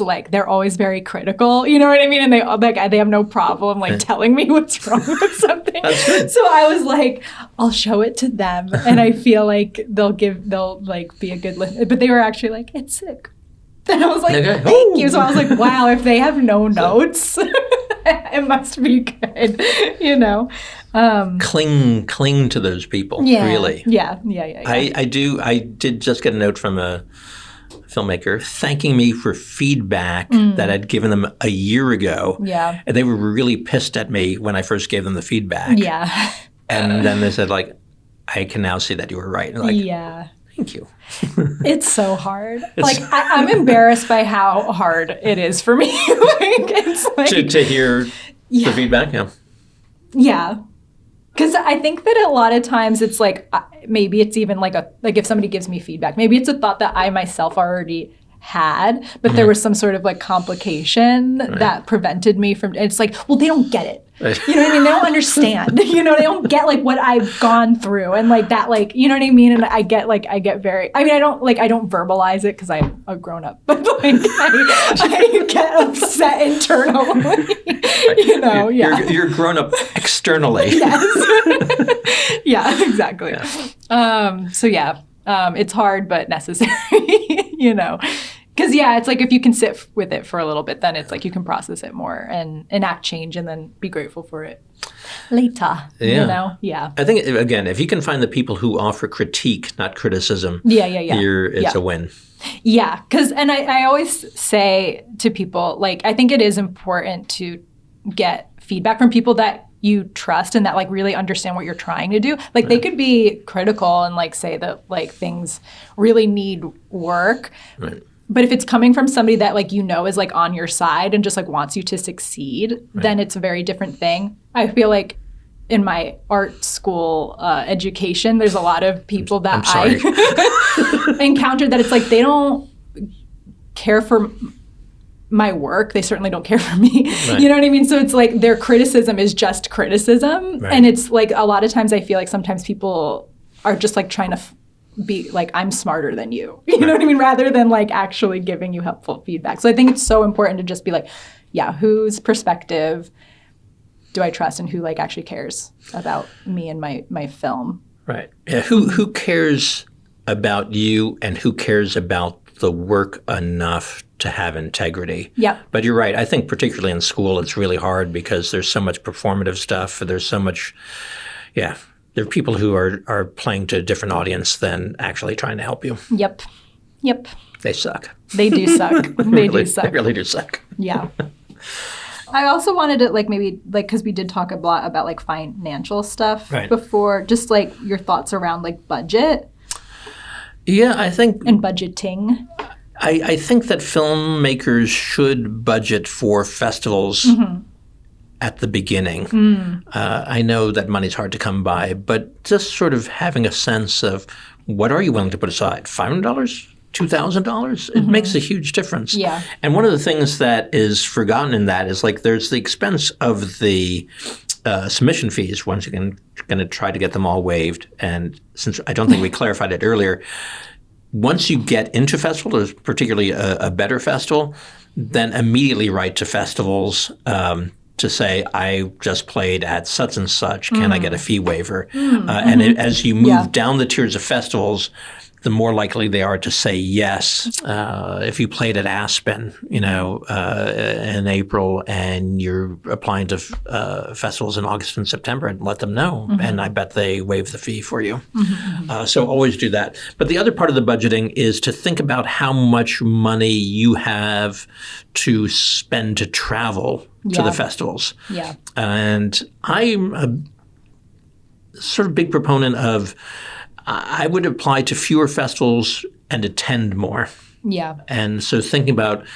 very critical, you know what I mean? And they have no problem like telling me what's wrong with something. That's good. So I was like, I'll show it to them, and I feel like they'll like be a good listen. But they were actually like, it's sick. And I was like, thank you. So I was like, wow, if they have no notes, it must be good, you know. Cling to those people, really. Yeah. I did just get a note from a filmmaker thanking me for feedback that I'd given them a year ago. Yeah. And they were really pissed at me when I first gave them the feedback. Yeah. And then they said, like, I can now see that you were right. And like, thank you. It's so hard. I'm embarrassed by how hard it is for me. It's like, to hear the feedback, Yeah. Because I think that a lot of times it's like, maybe it's even like if somebody gives me feedback, maybe it's a thought that I myself already had, but there was some sort of like complication that prevented me from, it's like, well, they don't get it. You know what I mean? They don't understand. You know, they don't get like what I've gone through and like that, like, you know what I mean? And I get very, I mean, I don't verbalize it because I'm a grown up, but like I get upset internally. You know, You're grown up externally. Yes. Yeah, exactly. Yeah. It's hard but necessary, you know. Because, it's like if you can sit with it for a little bit, then it's like you can process it more and enact change and then be grateful for it later, you know? Yeah. I think, again, if you can find the people who offer critique, not criticism, it's a win. Yeah, because, and I always say to people, like, I think it is important to get feedback from people that you trust and that like really understand what you're trying to do. Like they could be critical and like say that like things really need work. Right. But if it's coming from somebody that like, is like on your side and just like wants you to succeed, then it's a very different thing. I feel like in my art school education, there's a lot of people that I encountered that it's like they don't care for my work. They certainly don't care for me. Right. You know what I mean? So it's like their criticism is just criticism. Right. And it's like a lot of times I feel like sometimes people are just like trying to be like, I'm smarter than you. You know what I mean? Rather than like actually giving you helpful feedback. So I think it's so important to just be like, yeah, whose perspective do I trust and who like actually cares about me and my film? Right. Yeah. Who cares about you and who cares about the work enough to have integrity? Yeah. But you're right. I think particularly in school, it's really hard because there's so much performative stuff. There's so much, there are people who are playing to a different audience than actually trying to help you. Yep. They suck. They do suck. They do suck. They really do suck. Yeah. I also wanted to like maybe like because we did talk a lot about like financial stuff before, just like your thoughts around like budget. Yeah, I think and budgeting. I think that filmmakers should budget for festivals at the beginning. I know that money's hard to come by, but just sort of having a sense of what are you willing to put aside? $500? $2,000? It makes a huge difference. Yeah. And one of the things that is forgotten in that is like there's the expense of the submission fees once you're going to try to get them all waived. And since I don't think we clarified it earlier, once you get into festivals, particularly a better festival, then immediately write to festivals to say, I just played at such and such. Can I get a fee waiver? And as you move down the tiers of festivals, the more likely they are to say yes. If you played at Aspen, in April, and you're applying to festivals in August and September, and let them know. And I bet they waive the fee for you. So always do that. But the other part of the budgeting is to think about how much money you have to spend to travel to the festivals. Yeah. And I'm a sort of big proponent of I would apply to fewer festivals and attend more. Yeah. And so thinking about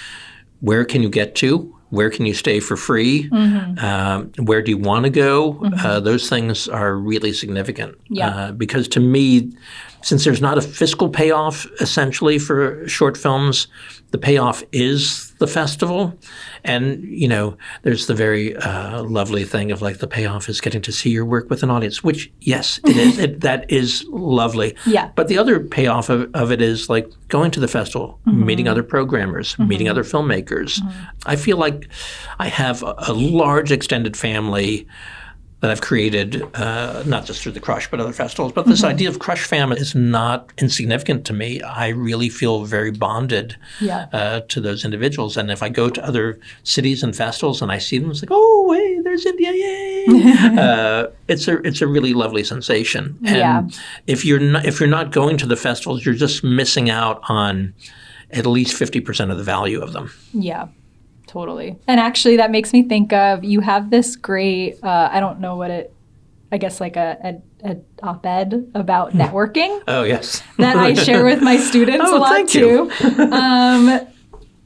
where can you get to? Where can you stay for free? Where do you want to go? Those things are really significant. Yeah. Because to me, since there's not a fiscal payoff essentially for short films, the payoff is the festival. And, there's the very lovely thing of like the payoff is getting to see your work with an audience, which, yes, it is. That is lovely. Yeah. But the other payoff of it is like going to the festival, meeting other programmers, meeting other filmmakers. I feel like I have a large extended family that I've created, not just through the Crush, but other festivals. But this idea of Crush family is not insignificant to me. I really feel very bonded to those individuals. And if I go to other cities and festivals and I see them, it's like, oh, hey, there's India, yay! It's a really lovely sensation. And if you're not going to the festivals, you're just missing out on at least 50% of the value of them. Yeah. Totally. And actually that makes me think of, you have this great, I don't know what I guess like a op-ed about networking. Oh, yes. That I share with my students a lot too.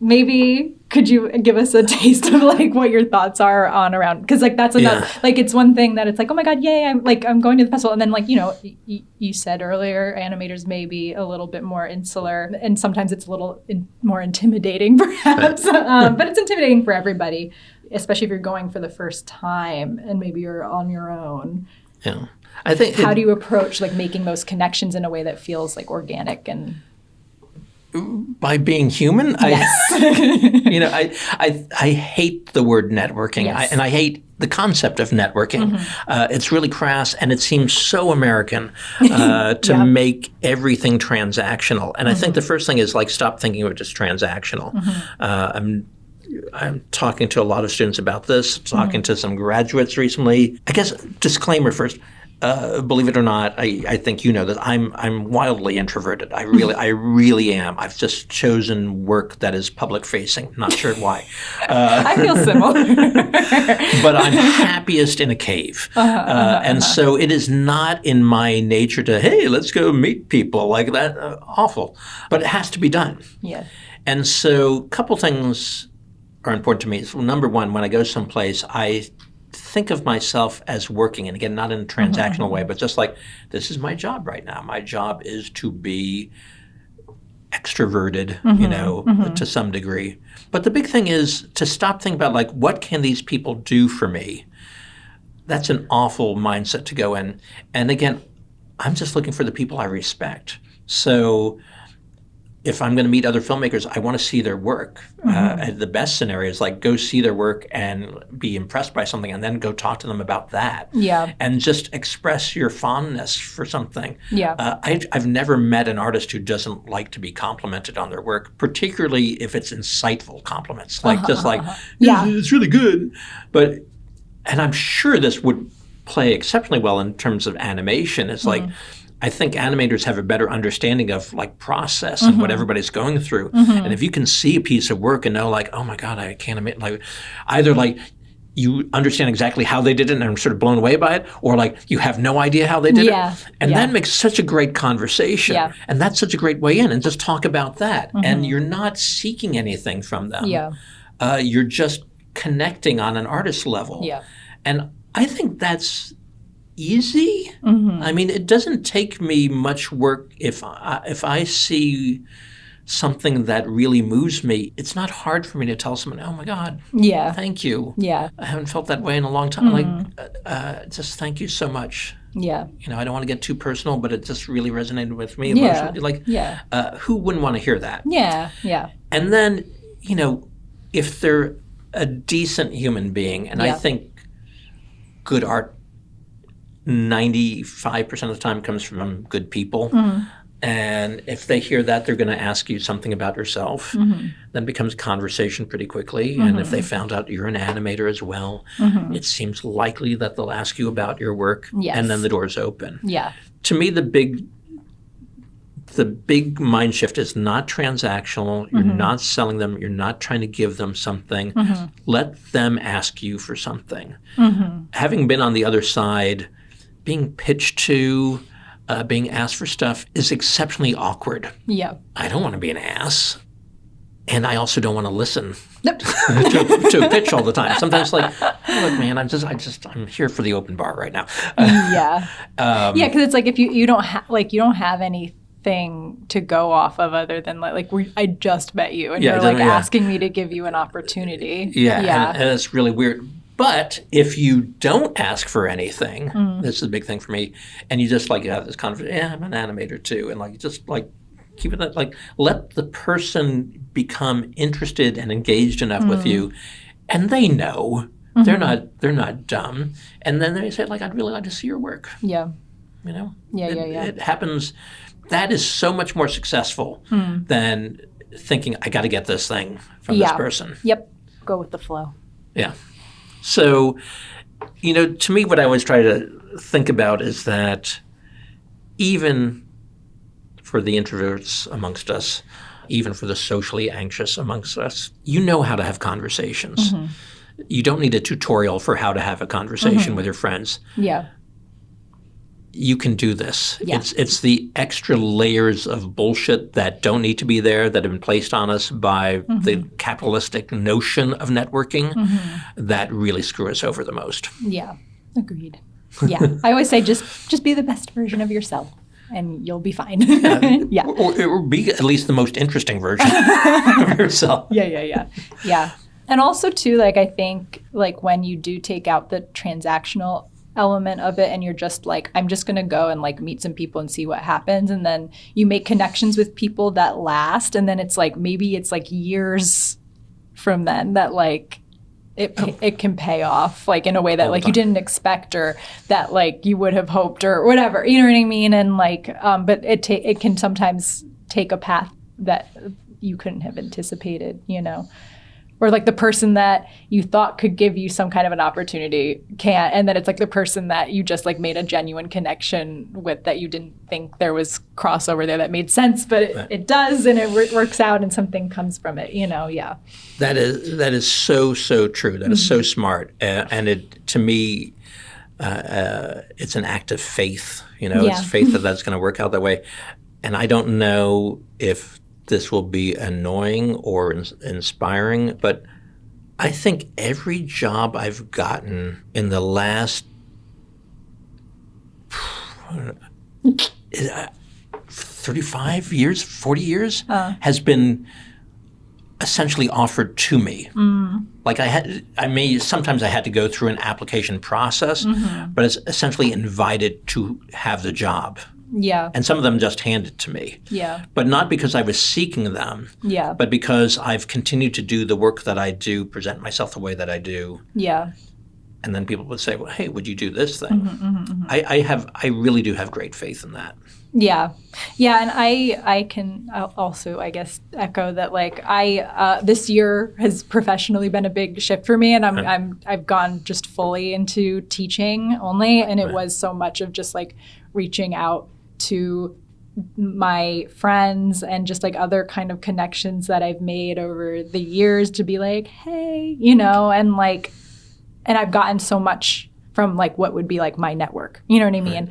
Maybe could you give us a taste of like what your thoughts are on around, because like that's another, like it's one thing that it's like, oh my God, yay, I'm going to the festival. And then like, you said earlier, animators may be a little bit more insular and sometimes it's a little more intimidating perhaps, but it's intimidating for everybody, especially if you're going for the first time and maybe you're on your own. Yeah. I think how do you approach like making those connections in a way that feels like organic and by being human? Yes. I hate the word networking, and I hate the concept of networking. It's really crass, and it seems so American to make everything transactional. And I think the first thing is like stop thinking of it as transactional. I'm talking to a lot of students about this, talking to some graduates recently. I guess disclaimer first. believe it or not, I think you know that I'm wildly introverted. I really am. I've just chosen work that is public facing. Not sure why. I feel similar. But I'm happiest in a cave. And so it is not in my nature to, hey, let's go meet people like that. Awful. But it has to be done. Yeah. And so a couple things are important to me. So number one, when I go someplace, I think of myself as working, and again, not in a transactional way, but just like, this is my job right now. My job is to be extroverted, to some degree. But the big thing is to stop thinking about, like, what can these people do for me? That's an awful mindset to go in. And again, I'm just looking for the people I respect. So if I'm going to meet other filmmakers, I want to see their work. The best scenario is like go see their work and be impressed by something, and then go talk to them about that. Yeah. And just express your fondness for something. Yeah. I've never met an artist who doesn't like to be complimented on their work, particularly if it's insightful compliments. Like Yeah. it's really good. And I'm sure this would play exceptionally well in terms of animation. It's like, I think animators have a better understanding of like process and what everybody's going through. And if you can see a piece of work and know like, oh my God, I can't imagine, like either like you understand exactly how they did it and are sort of blown away by it, or like you have no idea how they did it. And that makes such a great conversation. Yeah. And that's such a great way in, and just talk about that. And you're not seeking anything from them. Yeah. You're just connecting on an artist level. Yeah. And I think that's easy. I mean, it doesn't take me much work if I see something that really moves me. It's not hard for me to tell someone, "Oh my God, thank you. Yeah. I haven't felt that way in a long time. Like, just thank you so much." Yeah. I don't want to get too personal, but it just really resonated with me emotionally. Like, who wouldn't want to hear that? Yeah. Yeah. And then, if they're a decent human being, and I think good art 95% of the time comes from good people. And if they hear that, they're going to ask you something about yourself. Then it becomes a conversation pretty quickly. And if they found out you're an animator as well, it seems likely that they'll ask you about your work. Yes. And then the door's open. Yeah. To me, the big mind shift is not transactional. You're not selling them. You're not trying to give them something. Let them ask you for something. Having been on the other side, being pitched to, being asked for stuff is exceptionally awkward. Yeah. I don't want to be an ass. And I also don't want to listen Nope. to a pitch all the time. Sometimes like, look, man, I'm here for the open bar right now. Yeah. Because it's like if you don't have anything to go off of other than I just met you and you're asking me to give you an opportunity. Yeah. And it's really weird. But if you don't ask for anything, this is a big thing for me, and you just have this conversation, I'm an animator too, and just keep it let the person become interested and engaged enough with you, and they know they're not dumb, and then they say I'd really like to see your work. Yeah. It happens. That is so much more successful than thinking I got to get this thing from this person. Yep. Go with the flow. Yeah. So, to me, what I always try to think about is that even for the introverts amongst us, even for the socially anxious amongst us, you know how to have conversations. You don't need a tutorial for how to have a conversation with your friends. Yeah. You can do this. Yeah. It's the extra layers of bullshit that don't need to be there, that have been placed on us by the capitalistic notion of networking that really screw us over the most. Yeah. Agreed. Yeah. I always say just be the best version of yourself and you'll be fine. Yeah. Or be at least the most interesting version of yourself. Yeah. And also too, I think when you do take out the transactional element of it and you're just I'm just going to go and meet some people and see what happens, and then you make connections with people that last, and then it's maybe it's years from then that it can pay off in a way that you didn't expect, or that you would have hoped, or whatever, you know what I mean? And but it can sometimes take a path that you couldn't have anticipated, or like the person that you thought could give you some kind of an opportunity can't, and then it's like the person that you just like made a genuine connection with that you didn't think there was crossover there that made sense, but it does, and it works out and something comes from it, yeah. That is so true. That is so smart, and it, to me, it's an act of faith. It's faith that that's going to work out that way. And I don't know if this will be annoying or inspiring, but I think every job I've gotten in the last 35 years, 40 years has been essentially offered to me. Like sometimes I had to go through an application process, but it's essentially invited to have the job. Yeah. And some of them just handed to me. Yeah. But not because I was seeking them. Yeah. But because I've continued to do the work that I do, present myself the way that I do. Yeah. And then people would say, well, hey, would you do this thing? I really do have great faith in that. Yeah. Yeah. And I can also, I guess, echo that, like, this year has professionally been a big shift for me, and I've gone just fully into teaching only. And it was so much of just like reaching out to my friends and just like other kind of connections that I've made over the years to be like, hey, and like, and I've gotten so much from like what would be like my network, you know what I mean?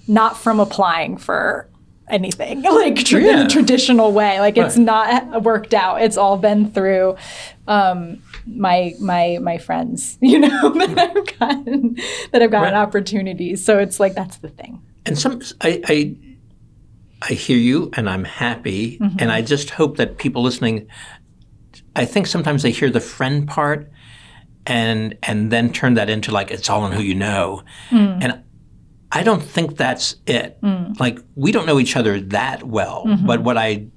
Not from applying for anything like in a traditional way. Like it's not worked out. It's all been through my friends, that I've gotten opportunities. So it's like, that's the thing. And I hear you, and I'm happy, and I just hope that people listening, I think sometimes they hear the friend part, and then turn that into like it's all in who you know, and I don't think that's it. Like, we don't know each other that well, but what I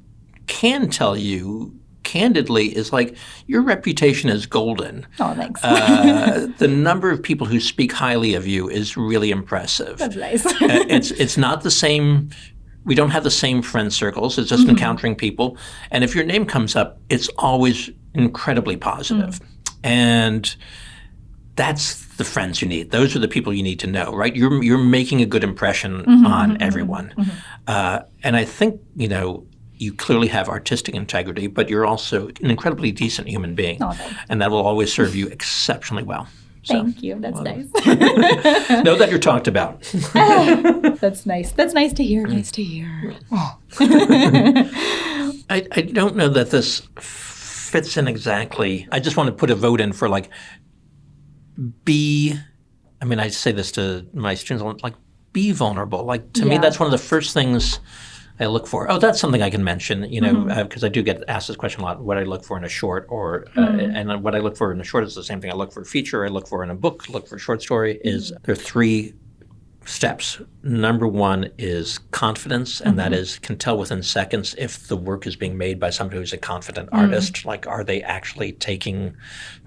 can tell you candidly is like your reputation is golden. Oh, thanks. The number of people who speak highly of you is really impressive. That's nice. It's not the same. We don't have the same friend circles. It's just encountering people. And if your name comes up, it's always incredibly positive. And that's the friends you need. Those are the people you need to know, right? You're making a good impression on everyone. And I think, you clearly have artistic integrity, but you're also an incredibly decent human being. Oh, thanks. And that will always serve you exceptionally well. Thank you. That's nice. Know that you're talked about. That's nice. That's nice to hear. Nice to hear. I don't know that this fits in exactly. I just want to put a vote in for like I say this to my students, like be vulnerable. Like to me, that's one of the first things I look for. Oh, that's something I can mention, because I do get asked this question a lot, what I look for in a short, or and what I look for in a short is the same thing I look for a feature, I look for in a book, look for a short story, is there are 3 steps. Number 1 is confidence, and that is can tell within seconds if the work is being made by somebody who's a confident artist. Like, are they actually taking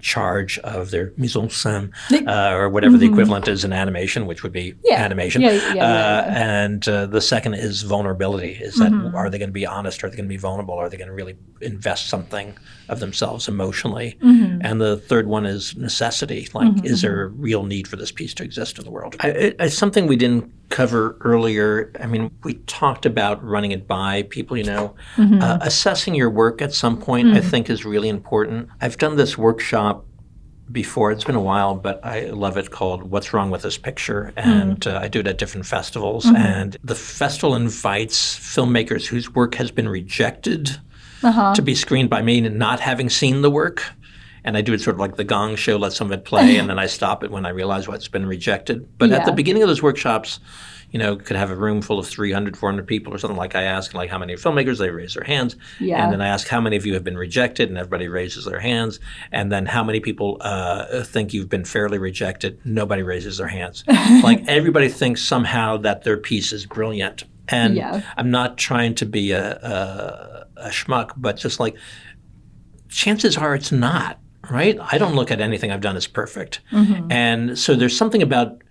charge of their mise en scène, or whatever the equivalent is in animation, which would be animation. And the second is vulnerability. Is that are they going to be honest? Are they going to be vulnerable? Are they going to really invest something of themselves emotionally? And the third one is necessity. Like, is there a real need for this piece to exist in the world? It's something we didn't cover earlier. I mean, we talked about running it by people, assessing your work at some point, I think is really important. I've done this workshop before. It's been a while, but I love it, called What's Wrong with This Picture? And I do it at different festivals. And the festival invites filmmakers whose work has been rejected to be screened by me, and not having seen the work. And I do it sort of like the Gong Show, let some of it play, and then I stop it when I realize what's been rejected. But at the beginning of those workshops, could have a room full of 300, 400 people or something. Like, I ask, like, how many filmmakers? They raise their hands. And then I ask, how many of you have been rejected? And everybody raises their hands. And then how many people think you've been fairly rejected? Nobody raises their hands. Like, everybody thinks somehow that their piece is brilliant. And I'm not trying to be a schmuck, but just like, chances are it's not. Right? I don't look at anything I've done as perfect. And so there's something about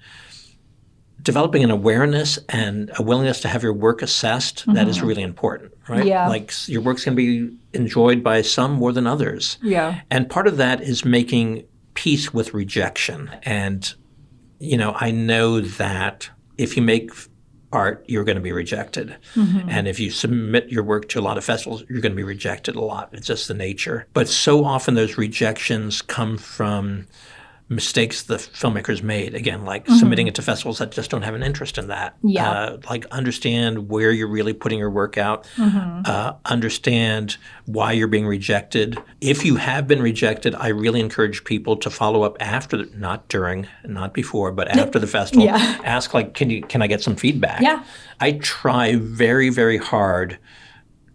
developing an awareness and a willingness to have your work assessed, that is really important, right? Yeah. Like your work's going to be enjoyed by some more than others. Yeah. And part of that is making peace with rejection. And, I know that if you make art, you're going to be rejected. And if you submit your work to a lot of festivals, you're going to be rejected a lot. It's just the nature. But so often those rejections come from mistakes the filmmakers made, again, like submitting it to festivals that just don't have an interest in that. Yeah. Like understand where you're really putting your work out, understand why you're being rejected. If you have been rejected, I really encourage people to follow up after, not during, not before, but after the festival. Yeah. Ask like, can I get some feedback? Yeah. I try very, very hard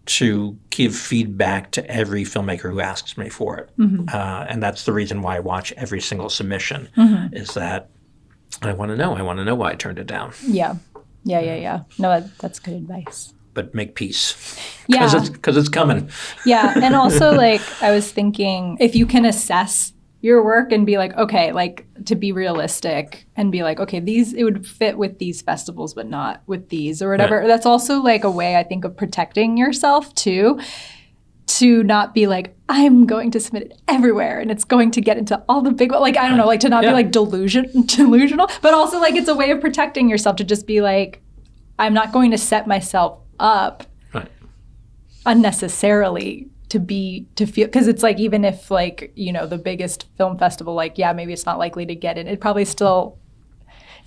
to give feedback to every filmmaker who asks me for it. And that's the reason why I watch every single submission, is that I want to know. I want to know why I turned it down. Yeah. No, that's good advice. But make peace. Yeah. Because it's coming. Yeah. And also, like, I was thinking, if you can assess your work and be like, okay, like, to be realistic and be like, okay, it would fit with these festivals, but not with these or whatever. Right. That's also like a way, I think, of protecting yourself too, to not be like, I'm going to submit it everywhere and it's going to get into all the big, like, I don't know, like to not be like delusional, but also like it's a way of protecting yourself to just be like, I'm not going to set myself up unnecessarily to feel, because it's like, even if like, the biggest film festival, like, yeah, maybe it's not likely to get in, it probably still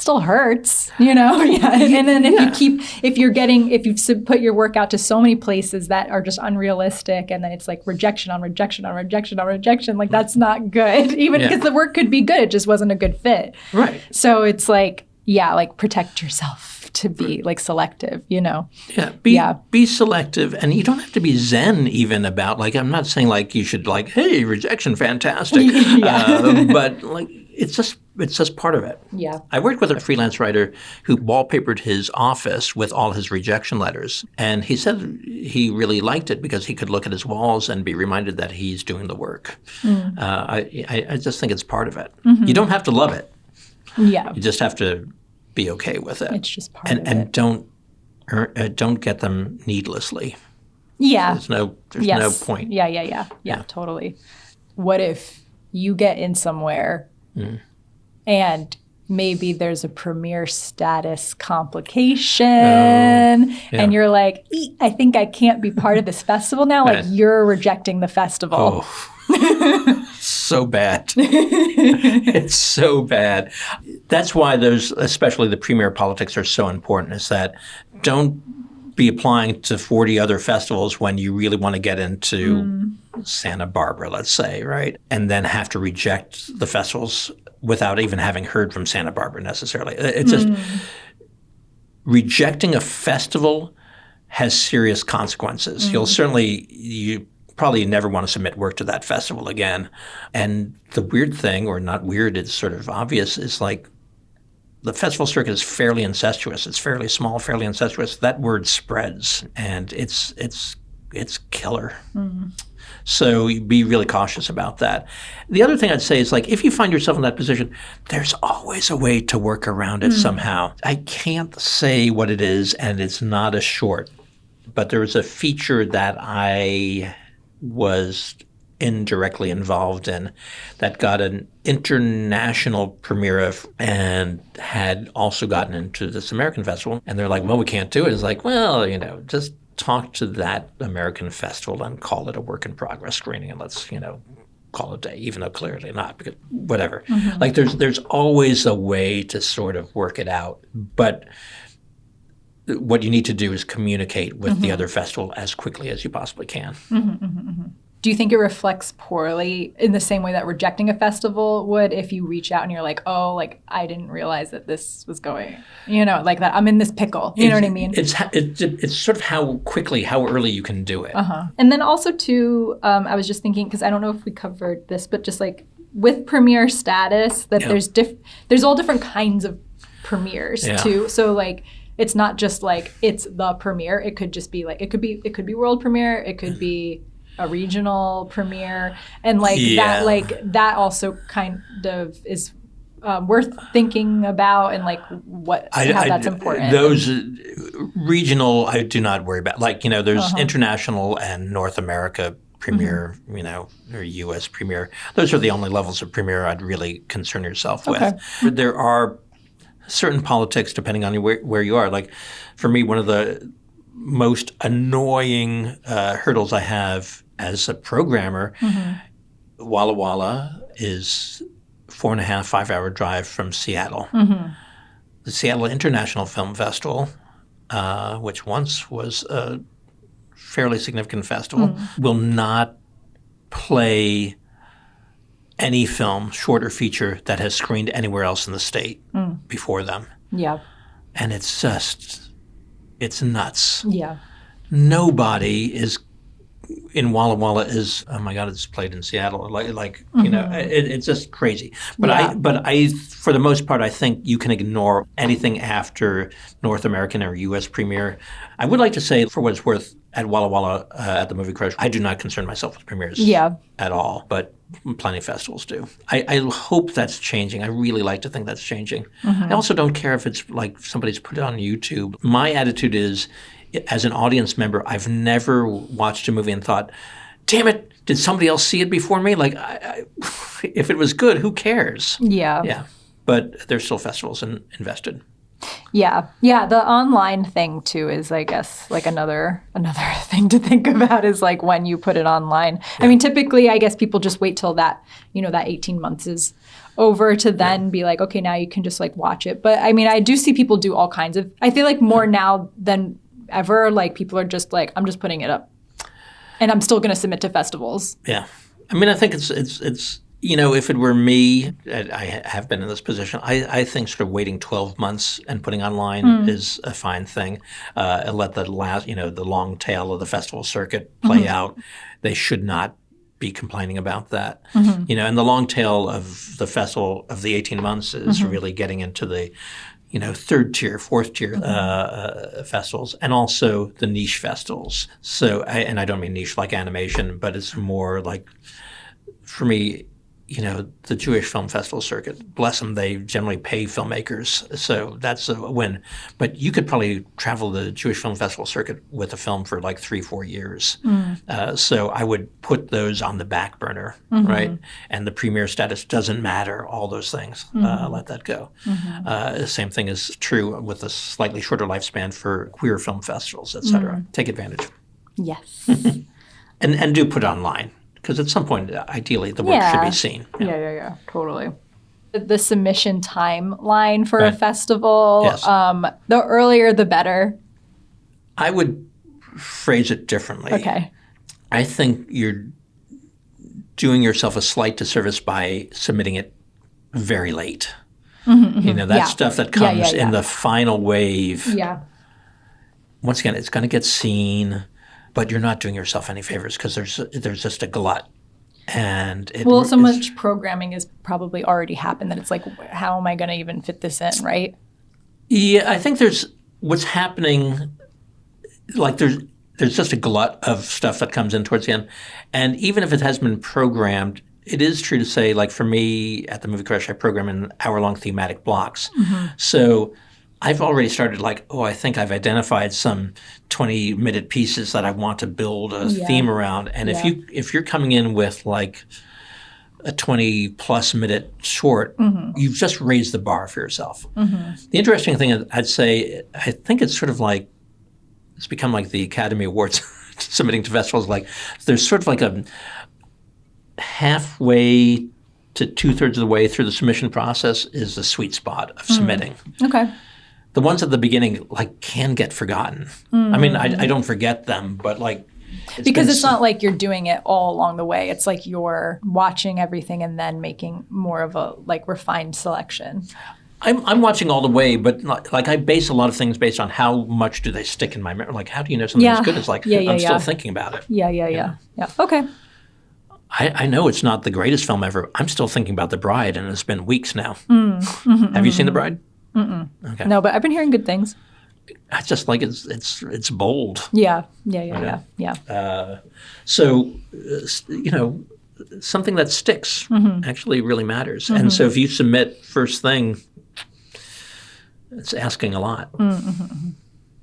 hurts, Yeah. And then if you've put your work out to so many places that are just unrealistic, and then it's like rejection on rejection on rejection on rejection, like that's not good, even because the work could be good, it just wasn't a good fit. Right. So it's like, like protect yourself to be like selective, be selective, and you don't have to be zen even about, like, I'm not saying like you should like, hey, rejection, fantastic, but like it's just part of it. Yeah. I worked with a freelance writer who wallpapered his office with all his rejection letters, and he said he really liked it because he could look at his walls and be reminded that he's doing the work. I just think it's part of it. You don't have to love it. Yeah. You just have to be okay with it. It's just part of it. And don't get them needlessly. Yeah. There's no point. Yeah, totally. What if you get in somewhere and maybe there's a premiere status complication and you're like, I think I can't be part of this festival now. Like you're rejecting the festival. So bad. It's so bad. That's why especially the premiere politics are so important, is that don't be applying to 40 other festivals when you really want to get into Santa Barbara, let's say, right? And then have to reject the festivals without even having heard from Santa Barbara necessarily. It's just rejecting a festival has serious consequences. You probably never want to submit work to that festival again. And the weird thing, or not weird, it's sort of obvious, is like the festival circuit is fairly incestuous. It's fairly small, fairly incestuous. That word spreads, and it's killer. So be really cautious about that. The other thing I'd say is, like, if you find yourself in that position, there's always a way to work around it somehow. I can't say what it is, and it's not a short, but there was a feature that I was indirectly involved in that got an international premiere and had also gotten into this American festival. And they're like, well, we can't do it. It's like, well, just talk to that American festival and call it a work in progress screening, and let's, call it a day, even though clearly not, because whatever. Like there's always a way to sort of work it out. But what you need to do is communicate with the other festival as quickly as you possibly can. Do you think it reflects poorly in the same way that rejecting a festival would, if you reach out and you're like, oh, like, I didn't realize that this was going, like that I'm in this pickle. You know what I mean? It's sort of how early you can do it. And then also too, I was just thinking, because I don't know if we covered this, but just like with premiere status, that there's all different kinds of premieres too. So like, it's not just like it's the premiere. It could just be like, it could be world premiere. It could be a regional premiere, and like that also kind of is worth thinking about, and like how that's important? Those regional, I do not worry about. Like, there's international and North America premiere, or U.S. premiere. Those are the only levels of premiere I'd really concern yourself with. There are certain politics depending on where you are. Like, for me, one of the most annoying hurdles I have as a programmer, Walla Walla is 4.5, 5-hour drive from Seattle. The Seattle International Film Festival, which once was a fairly significant festival, will not play any film, short or feature, that has screened anywhere else in the state before them. Yeah. And it's nuts. Yeah. Nobody is in Walla Walla is, oh my God, it's played in Seattle. It's just crazy. But I for the most part, I think you can ignore anything after North American or U.S. premiere. I would like to say, for what it's worth, at Walla Walla, at the Movie Crush, I do not concern myself with premieres at all, but plenty of festivals do. I hope that's changing. I really like to think that's changing. I also don't care if it's like somebody's put it on YouTube. My attitude is, as an audience member, I've never watched a movie and thought, damn it, did somebody else see it before me? Like, if it was good, who cares? Yeah. Yeah. But there's still festivals invested. Yeah. Yeah. The online thing too is, I guess, like another thing to think about is like when you put it online. I mean, typically, I guess people just wait till that 18 months is over to then be like, okay, now you can just like watch it. But I mean, I do see people do all kinds of, I feel like more now than ever, like people are just like, I'm just putting it up and I'm still going to submit to festivals. Yeah. I mean, I think it's if it were me, I have been in this position, I think sort of waiting 12 months and putting online is a fine thing. And let the the long tail of the festival circuit play out. They should not be complaining about that. And the long tail of the festival of the 18 months is really getting into the third tier, fourth tier festivals, and also the niche festivals. So, and I don't mean niche like animation, but it's more like, for me, the Jewish Film Festival circuit, bless them, they generally pay filmmakers, so that's a win. But you could probably travel the Jewish Film Festival circuit with a film for like 3-4 years. So I would put those on the back burner, right? And the premiere status doesn't matter, all those things. Let that go. The same thing is true with a slightly shorter lifespan for queer film festivals, et cetera. Take advantage. Yes. And do put it online. Because at some point, ideally, the work should be seen. Yeah, totally. The submission timeline for a festival, the earlier the better. I would phrase it differently. Okay. I think you're doing yourself a slight disservice by submitting it very late. That stuff that comes in the final wave. Yeah. Once again, it's going to get seen. But you're not doing yourself any favors because there's just a glut, and so much programming has probably already happened that it's like, how am I going to even fit this in, right? Yeah, I think there's what's happening. Like there's just a glut of stuff that comes in towards the end, and even if it has been programmed, it is true to say, like for me at the Movie Crush, I program in hour-long thematic blocks, so. I've already started I think I've identified some 20-minute pieces that I want to build a theme around. And if you're coming in with like a 20-plus minute short, you've just raised the bar for yourself. The interesting thing I'd say, I think it's sort of like, it's become like the Academy Awards submitting to festivals. Like there's sort of like a halfway to 2/3 of the way through the submission process is the sweet spot of submitting. Okay. The ones at the beginning can get forgotten. I mean, I don't forget them, but it's not like you're doing it all along the way. It's like you're watching everything and then making more of a refined selection. I'm watching all the way, but I base a lot of things based on how much do they stick in my memory. Like, how do you know something's good? It's I'm still thinking about it. Yeah. Okay. I know it's not the greatest film ever. I'm still thinking about The Bride, and it's been weeks now. Have you seen The Bride? Okay. No, but I've been hearing good things. I just it's bold. Yeah. So something that sticks actually really matters. And so if you submit first thing, it's asking a lot.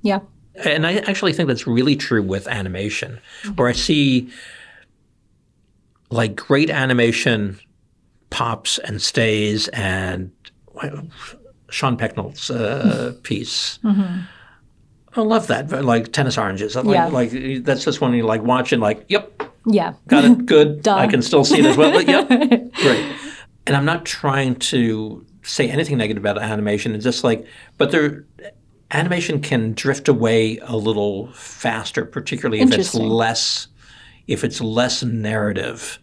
Yeah. And I actually think that's really true with animation, where I see like great animation pops and stays, and Sean Pecknold's piece. I love that, but like Tennis Oranges. Like that's just one you like watching. Like, yep, got it, good. Done. I can still see it as well. But yep, great. And I'm not trying to say anything negative about animation. It's just like, but animation can drift away a little faster, particularly if it's less narrative.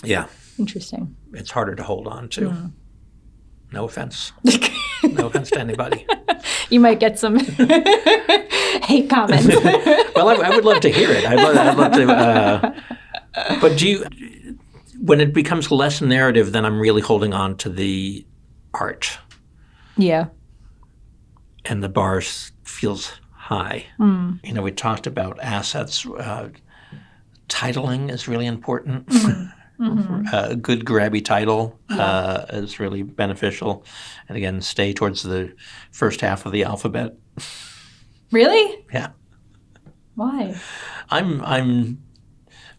Yeah. Interesting. It's harder to hold on to. No offense. No offense to anybody. You might get some hate comments. Well, I would love to hear it. I'd love to. But when it becomes less narrative, then I'm really holding on to the art. Yeah. And the bar feels high. We talked about assets. Titling is really important. A good grabby title is really beneficial. And again, stay towards the first half of the alphabet. Really? Yeah. Why? I'm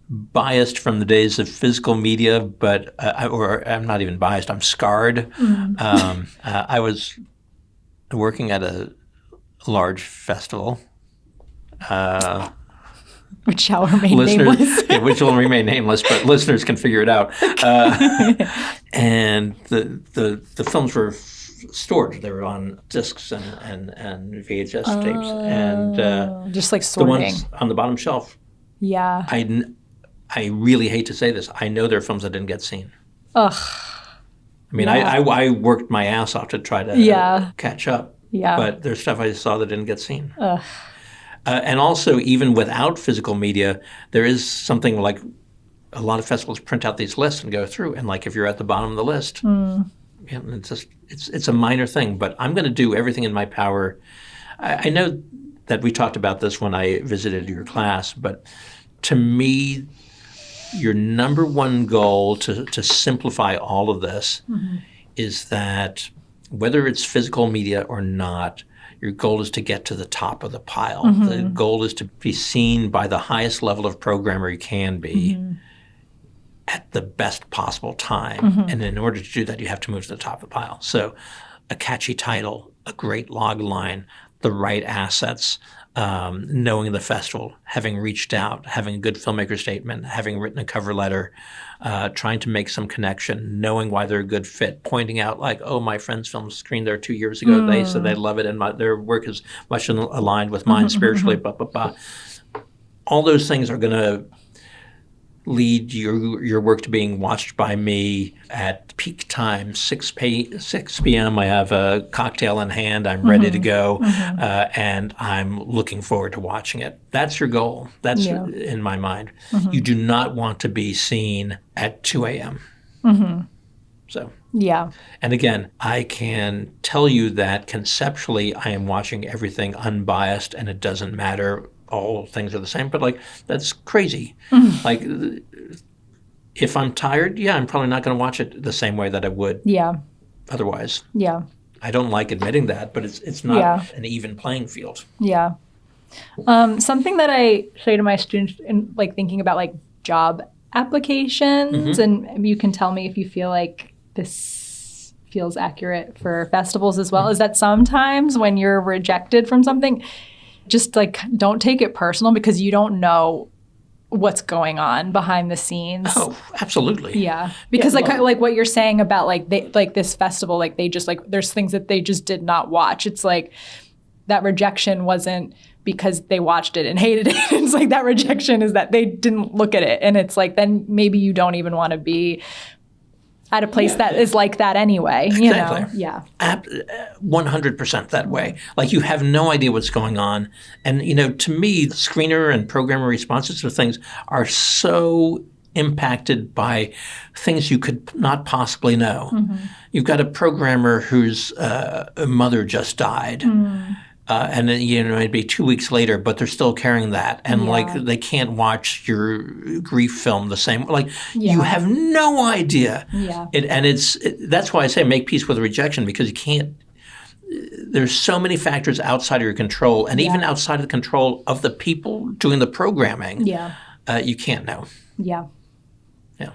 biased from the days of physical media, but or I'm not even biased. I'm scarred. I was working at a large festival. Which shall remain nameless. Which will remain nameless, but listeners can figure it out. And the films were stored. They were on discs and VHS tapes, and just like the sorting. ones on the bottom shelf. Yeah. I really hate to say this. I know there are films that didn't get seen. Ugh. I mean, I worked my ass off to try to catch up. Yeah. But there's stuff I saw that didn't get seen. Ugh. And also, even without physical media, there is something like a lot of festivals print out these lists and go through. And like if you're at the bottom of the list, it's a minor thing. But I'm going to do everything in my power. I know that we talked about this when I visited your class, but to me, your number one goal to simplify all of this is that whether it's physical media or not, your goal is to get to the top of the pile. The goal is to be seen by the highest level of programmer you can be at the best possible time. And in order to do that, you have to move to the top of the pile. So a catchy title, a great log line, the right assets, knowing the festival, having reached out, having a good filmmaker statement, having written a cover letter, trying to make some connection, knowing why they're a good fit, pointing out like, oh, my friend's film screened there 2 years ago. They said they love it, and their work is much aligned with mine spiritually, blah, blah, blah. All those things are going to lead your work to being watched by me at peak time, 6 p.m. I have a cocktail in hand. I'm ready to go, and I'm looking forward to watching it. That's your goal. That's in my mind. You do not want to be seen at 2 a.m. So. Yeah. And again, I can tell you that conceptually I am watching everything unbiased, and it doesn't matter. All things are the same, but like that's crazy. Like if I'm tired, I'm probably not going to watch it the same way that I would otherwise. Yeah. I don't like admitting that, but it's not an even playing field. Yeah. Something that I say to my students in like thinking about like job applications, and you can tell me if you feel like this feels accurate for festivals as well, is that sometimes when you're rejected from something, just like don't take it personal because you don't know what's going on behind the scenes. Oh, absolutely. Yeah. Because like what you're saying about like they like this festival, like they just like there's things that they just did not watch. It's like that rejection wasn't because they watched it and hated it. It's like that rejection is that they didn't look at it. And it's like then maybe you don't even want to be at a place that is like that anyway. Exactly. You know? Yeah. 100% that way. Like you have no idea what's going on. And, to me, the screener and programmer responses to things are so impacted by things you could not possibly know. You've got a programmer whose mother just died. and then, it'd be 2 weeks later, but they're still carrying that, and like they can't watch your grief film the same. Like you have no idea. Yeah. That's why I say make peace with rejection, because you can't. There's so many factors outside of your control, and even outside of the control of the people doing the programming. Yeah. You can't know. Yeah. Yeah.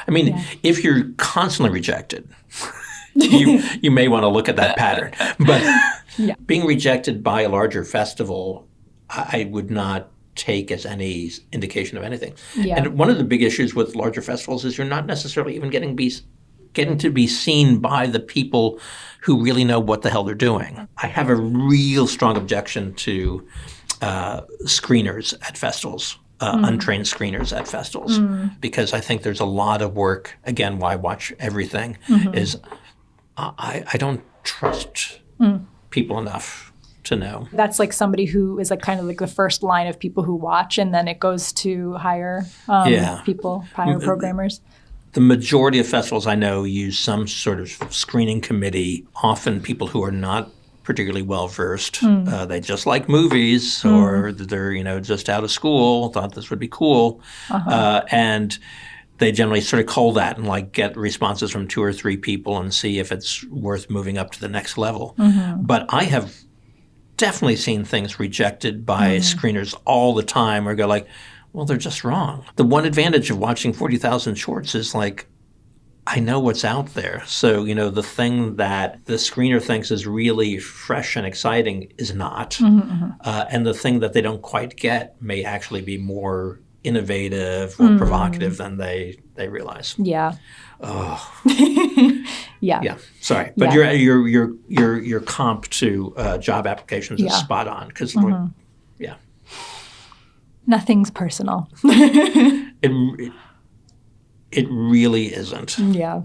I mean, if you're constantly rejected, you may want to look at that pattern. But being rejected by a larger festival, I would not take as any indication of anything. Yeah. And one of the big issues with larger festivals is you're not necessarily even getting to be seen by the people who really know what the hell they're doing. I have a real strong objection to screeners at festivals. Untrained screeners at festivals, because I think there's a lot of work. Again, why watch everything is I don't trust people enough to know. That's like somebody who is like kind of like the first line of people who watch, and then it goes to hire people, hire programmers. The majority of festivals I know use some sort of screening committee, often people who are not particularly well-versed. They just like movies, or they're, just out of school, thought this would be cool. And they generally sort of cull that and like get responses from 2 or 3 people and see if it's worth moving up to the next level. But I have definitely seen things rejected by screeners all the time, or go like, well, they're just wrong. The one advantage of watching 40,000 shorts is like, I know what's out there. So, the thing that the screener thinks is really fresh and exciting is not. And the thing that they don't quite get may actually be more innovative or provocative than they realize. Yeah. Oh. Yeah. Yeah. Sorry. But your comp to job applications is spot on, because Nothing's personal. It really isn't. Yeah.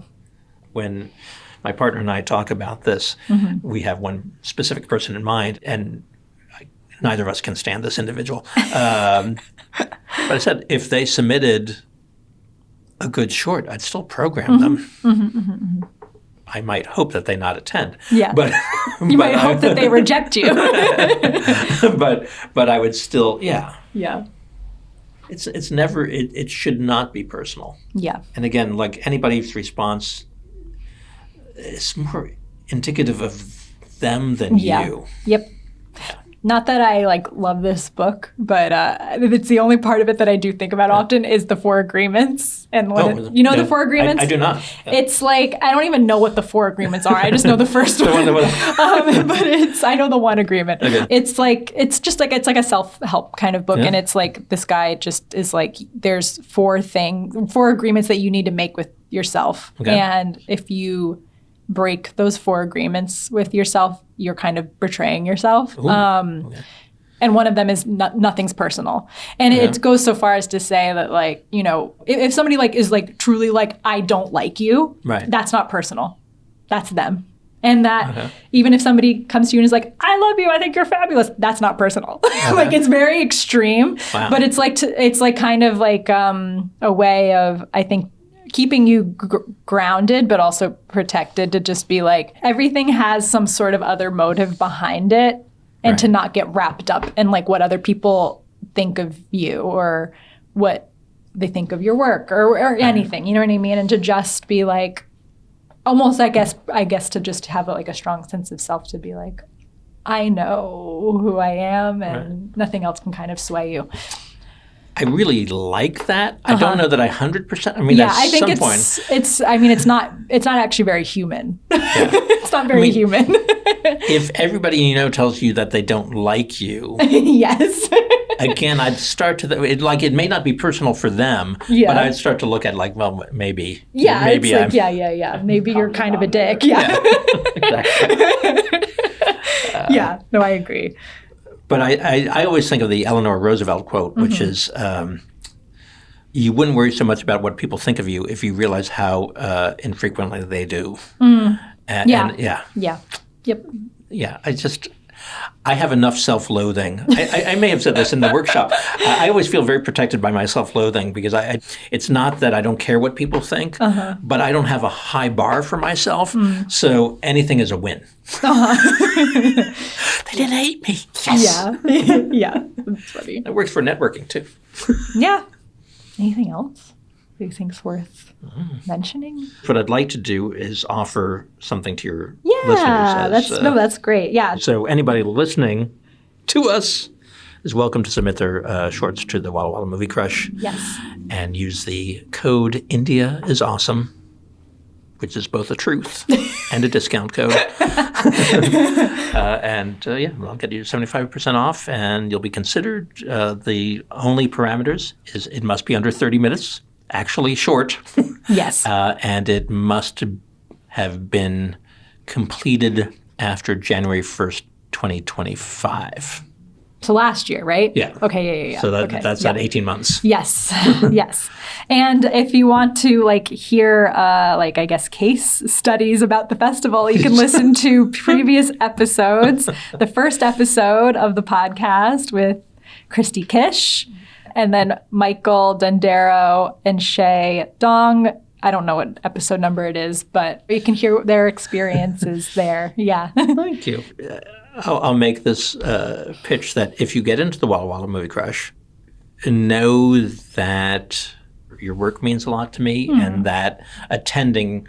When my partner and I talk about this, we have one specific person in mind, and neither of us can stand this individual. But I said, if they submitted a good short, I'd still program them. I might hope that they not attend. Yeah. But you might hope that they reject you. but I would still, Yeah. It's never, it should not be personal. Yeah. And again, like anybody's response is more indicative of them than you. Yep. Not that I love this book, but it's the only part of it that I do think about often is the 4 agreements. And the 4 agreements? I do not. Yeah. It's like, I don't even know what the 4 agreements are. I just know the first one. But I know the 1 agreement. Okay. It's like a self-help kind of book. And it's like, this guy just is like, there's 4 agreements that you need to make with yourself. Okay. And if you break those 4 agreements with yourself, you're kind of betraying yourself. And one of them is nothing's personal. And it goes so far as to say that if somebody is truly I don't like you, that's not personal. That's them. And that even if somebody comes to you and is like, I love you, I think you're fabulous, that's not personal. It's very extreme. Wow. But it's kind of a way of, I think, keeping you grounded, but also protected, to just be like, everything has some sort of other motive behind it, and to not get wrapped up in what other people think of you, or what they think of your work, or anything, you know what I mean? And to just be almost, I guess to just have a strong sense of self, to be like, I know who I am, and nothing else can kind of sway you. I really like that. I don't know that I 100%. I mean, I think it's not actually very human. It's not very human. If everybody you know tells you that they don't like you, yes. Again, I'd start to it may not be personal for them, but I'd start to look at well, maybe. Yeah, maybe I'm maybe you're kind of a dick. Yeah. Exactly. No, I agree. But I always think of the Eleanor Roosevelt quote, which is, you wouldn't worry so much about what people think of you if you realize how infrequently they do. Yep. Yeah, I have enough self-loathing. I may have said this in the workshop. I always feel very protected by my self-loathing because it's not that I don't care what people think, but I don't have a high bar for myself. So anything is a win. They didn't hate me. Yes. Yeah. Yeah. That's funny. It works for networking too. Yeah. Anything else you think's worth mentioning? What I'd like to do is offer something to your Yeah, listeners. that's great. Yeah. So anybody listening to us is welcome to submit their shorts to the Walla Walla Movie Crush. Yes. And use the code India is awesome, which is both a truth and a discount code. I'll get you 75% off, and you'll be considered. The only parameters is it must be under 30 minutes, actually short. Yes. And it must have been completed after January 1st, 2025. So last year, right? Yeah. Okay, yeah. So Okay, that's yeah. at 18 months. Yes. Yes. And if you want to hear case studies about the festival, you can listen to previous episodes. The first episode of the podcast with Christy Kish, and then Michael Dundero and Shay Dong. I don't know what episode number it is, but you can hear their experiences there. Yeah. Thank you. I'll make this pitch that if you get into the Walla Walla Movie Crush, know that your work means a lot to me and that attending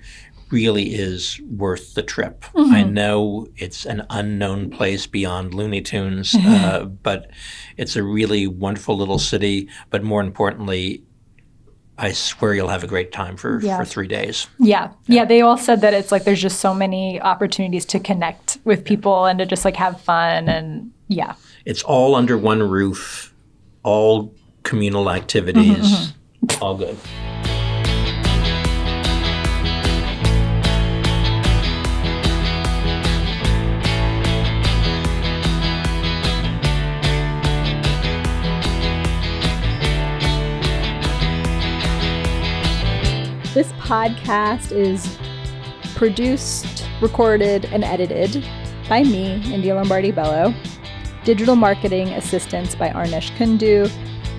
really is worth the trip. I know it's an unknown place beyond Looney Tunes, but it's a really wonderful little city. But more importantly, I swear you'll have a great time for 3 days. Yeah. Yeah. They all said that it's there's just so many opportunities to connect with people and to just have fun. And yeah. It's all under one roof, all communal activities, all good. This podcast is produced, recorded, and edited by me, India Lombardi-Bello. Digital marketing assistance by Arnesh Kundu.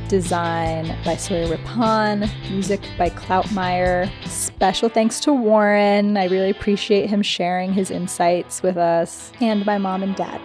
Design by Sawyer, Rippon. Music by Cloutmeyer. Special thanks to Warren. I really appreciate him sharing his insights with us. And my mom and dad.